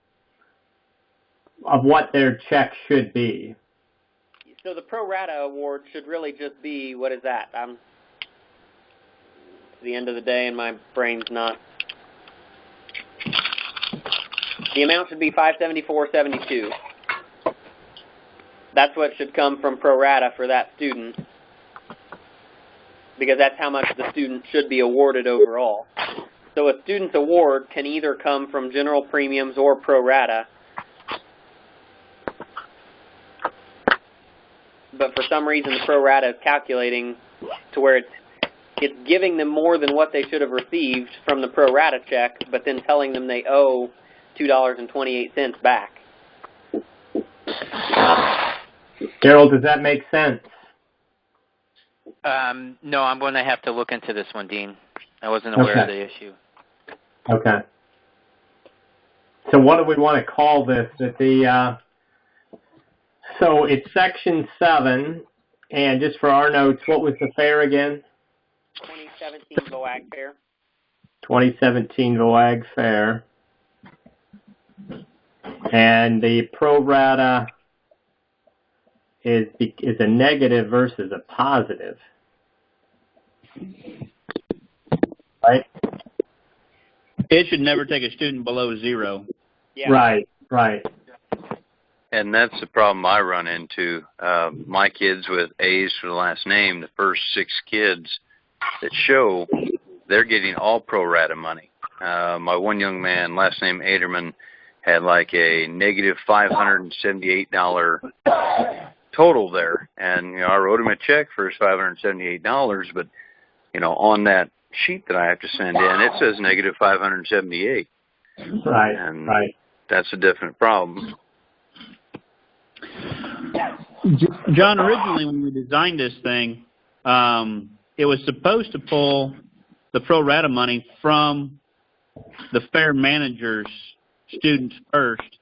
of what their check should be. So the pro rata award should really just be, what is that? It's the end of the day and my brain's not. The amount should be $574.72. That's what should come from pro rata for that student, because that's how much the student should be awarded overall. So a student's award can either come from general premiums or pro rata, but for some reason the pro rata is calculating to where it's giving them more than what they should have received from the pro rata check, but then telling them they owe $2.28 back. Daryl, does that make sense? No, I'm going to have to look into this one, Dean. I wasn't aware of the issue. Okay. So what do we want to call this? So it's Section 7, and just for our notes, what was the fair again? 2017 VOAG Fair. 2017 VOAG Fair. And the pro rata is a negative versus a positive. Right? It should never take a student below 0. Yeah. Right. And that's the problem I run into. My kids with A's for the last name, the first 6 kids that show, they're getting all pro rata money. My one young man, last name Aderman, had like a negative $578 total there. And I wrote him a check for his $578, but on that sheet that I have to send in, it says negative $578. Right. And right. That's a different problem. John, originally when we designed this thing, it was supposed to pull the pro rata money from the fair manager's students first.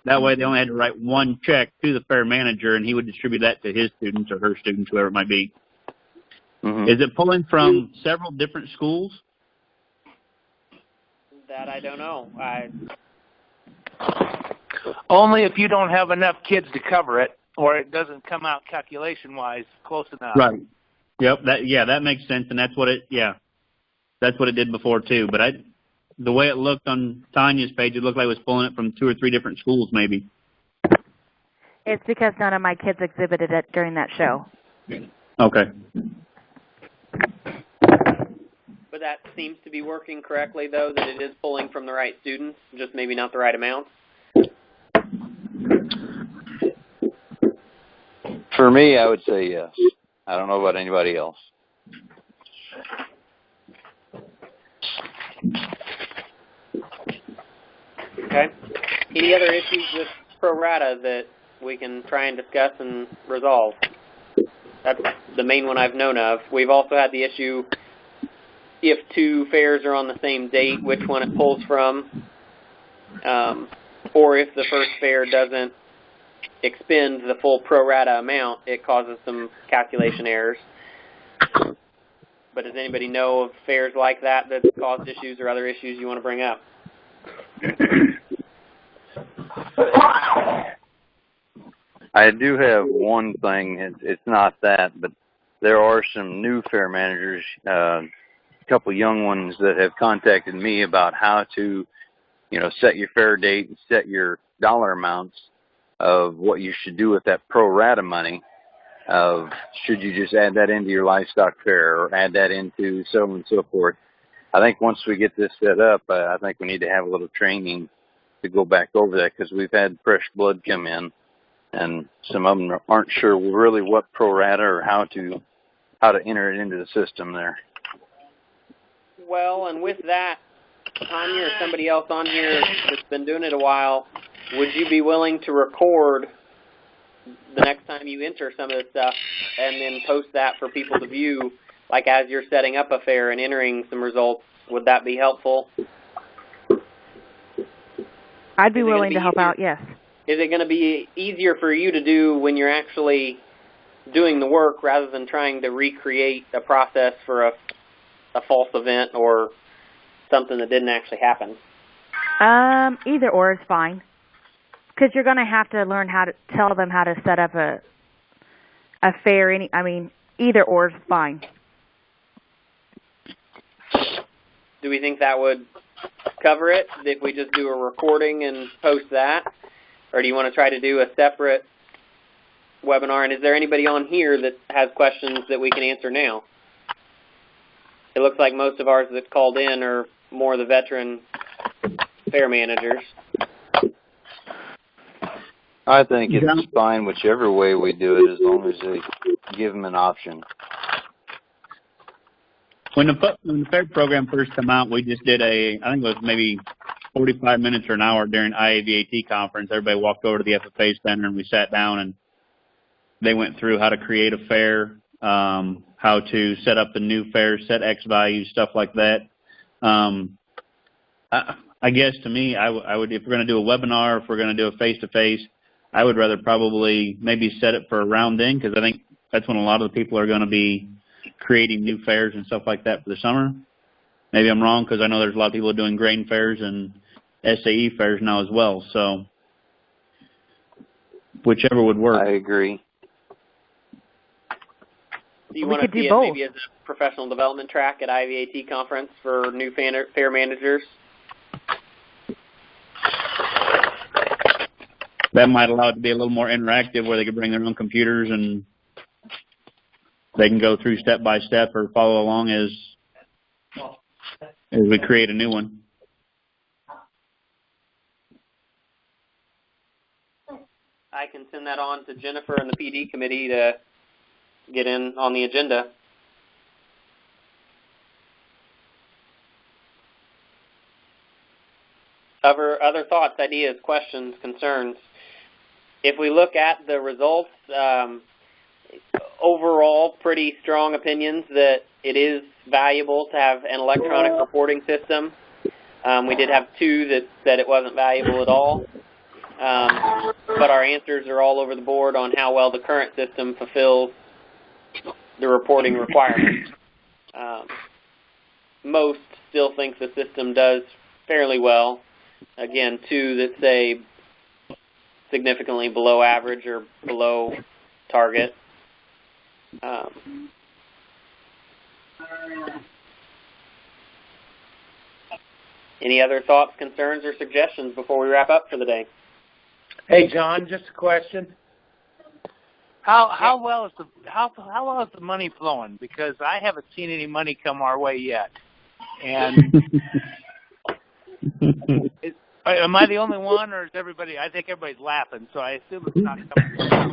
That way they only had to write one check to the fair manager, and he would distribute that to his students or her students, whoever it might be. Mm-hmm. Is it pulling from several different schools? That I don't know. Only if you don't have enough kids to cover it, or it doesn't come out calculation-wise close enough. Right. Yep. That makes sense, and that's what it did before too. But the way it looked on Tanya's page, it looked like it was pulling it from 2 or 3 different schools, maybe. It's because none of my kids exhibited it during that show. Okay. But that seems to be working correctly, though, that it is pulling from the right students, just maybe not the right amount. For me, I would say yes. I don't know about anybody else. Okay. Any other issues with pro rata that we can try and discuss and resolve? That's the main one I've known of. We've also had the issue if 2 fairs are on the same date, which one it pulls from, or if the first fair doesn't expend the full pro rata amount, it causes some calculation errors. But does anybody know of fairs like that that caused issues or other issues you want to bring up? I do have one thing. It's not that, but there are some new fair managers, a couple young ones that have contacted me about how to, set your fair date and set your dollar amounts of what you should do with that pro rata money. Of should you just add that into your livestock fair or add that into so on and so forth. I think once we get this set up, I think we need to have a little training to go back over that because we've had fresh blood come in, and some of them aren't sure really what pro rata or how to enter it into the system there. Well, and with that, Tanya or somebody else on here that's been doing it a while, would you be willing to record the next time you enter some of this stuff and then post that for people to view, like as you're setting up a fair and entering some results? Would that be helpful? I'd be willing to help out, yes. Is it going to be easier for you to do when you're actually doing the work rather than trying to recreate a process for a false event or something that didn't actually happen? Either or is fine. Because you're going to have to learn how to tell them how to set up a fair. Either or is fine. Do we think that would cover it if we just do a recording and post that? Or do you want to try to do a separate webinar? And is there anybody on here that has questions that we can answer now? It looks like most of ours that called in are more the veteran fair managers. I think it's fine whichever way we do it as long as they give them an option. When the fair program first came out, we just did I think it was maybe 45 minutes or an hour during IAVAT conference. Everybody walked over to the FFA center and we sat down and they went through how to create a fair, how to set up the new fair, set X values, stuff like that. I guess to me, I would, if we're going to do a webinar, if we're going to do a face-to-face, I would rather probably maybe set it for around then, because I think that's when a lot of the people are going to be creating new fairs and stuff like that for the summer. Maybe I'm wrong, because I know there's a lot of people doing grain fairs and SAE fairs now as well. So whichever would work. I agree. Do you want to see it maybe as a professional development track at IVAT conference for new fair managers? That might allow it to be a little more interactive, where they could bring their own computers and they can go through step by step or follow along as we create a new one. I can send that on to Jennifer and the PD committee to get in on the agenda. Other thoughts, ideas, questions, concerns? If we look at the results, overall pretty strong opinions that it is valuable to have an electronic reporting system. We did have two that said it wasn't valuable at all. But our answers are all over the board on how well the current system fulfills the reporting requirements. Most still think the system does fairly well. Again, 2 that say significantly below average or below target. Any other thoughts, concerns, or suggestions before we wrap up for the day? Hey, John, just a question. How well is the money flowing? Because I haven't seen any money come our way yet. And am I the only one, or is everybody? I think everybody's laughing, so I assume it's not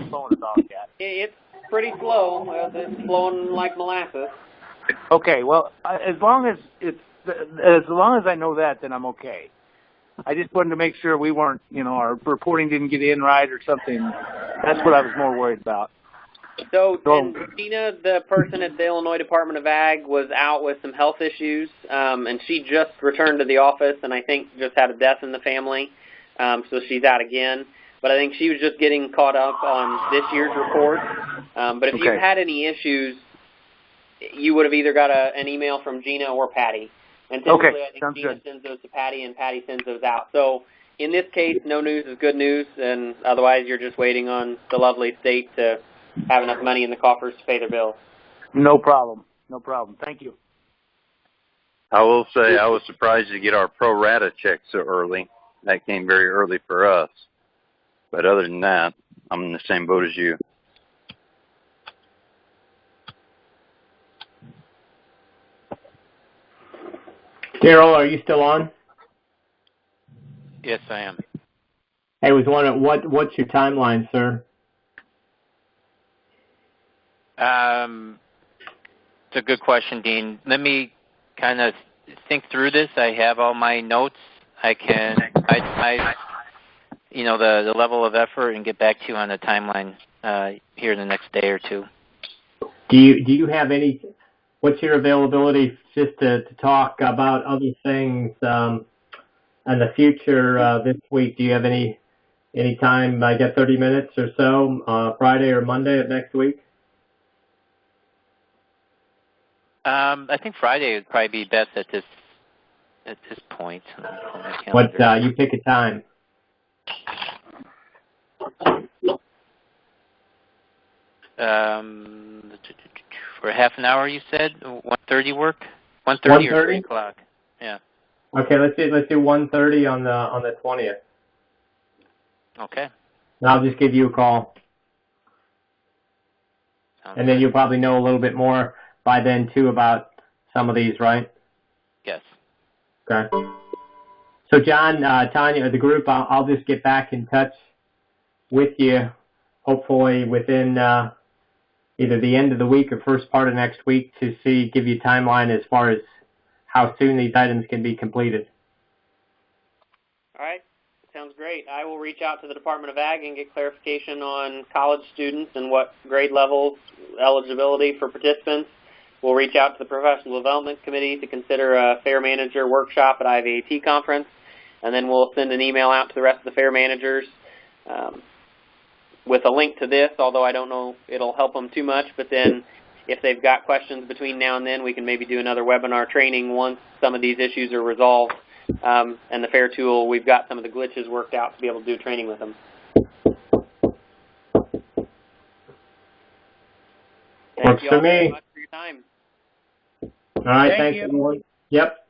flowing at all yet. It's pretty slow. It's flowing like molasses. Okay, well, as long as I know that, then I'm okay. I just wanted to make sure we weren't, our reporting didn't get in right or something. That's what I was more worried about. So and Gina, the person at the Illinois Department of Ag, was out with some health issues, and she just returned to the office, and I think just had a death in the family, so she's out again. But I think she was just getting caught up on this year's report. But if you had any issues, you would have either got an email from Gina or Patty. And typically, I think Gina sends those to Patty, and Patty sends those out. So in this case, no news is good news, and otherwise you're just waiting on the lovely state to have enough money in the coffers to pay their bills. No problem. No problem. Thank you. I will say I was surprised to get our pro rata check so early. That came very early for us. But other than that, I'm in the same boat as you. Daryl, are you still on? Yes, I am. Hey, was wondering what's your timeline, sir? It's a good question, Dean. Let me kind of think through this. I have all my notes. I the level of effort and get back to you on the timeline here in the next day or two. Do you have any? What's your availability just to talk about other things in the future this week? Do you have any time? I got 30 minutes or so, Friday or Monday of next week. I think Friday would probably be best at this point. What you pick a time. For half an hour, you said 1:30 work. 1:30 or 3 o'clock. Yeah. Okay, let's do 1:30 on the 20th. Okay. And I'll just give you a call. And then you'll probably know a little bit more by then too about some of these, right? Yes. Okay. So John, Tanya, the group, I'll just get back in touch with you, hopefully within either the end of the week or first part of next week to give you a timeline as far as how soon these items can be completed. All right. Sounds great. I will reach out to the Department of Ag and get clarification on college students and what grade levels, eligibility for participants. We'll reach out to the Professional Development Committee to consider a fair manager workshop at IVAT conference, and then we'll send an email out to the rest of the fair managers with a link to this, although I don't know it'll help them too much, but then if they've got questions between now and then, we can maybe do another webinar training once some of these issues are resolved. And the FAIR tool, we've got some of the glitches worked out to be able to do training with them. Works for me. Thank you all very much for your time. All right, thanks everyone. Yep.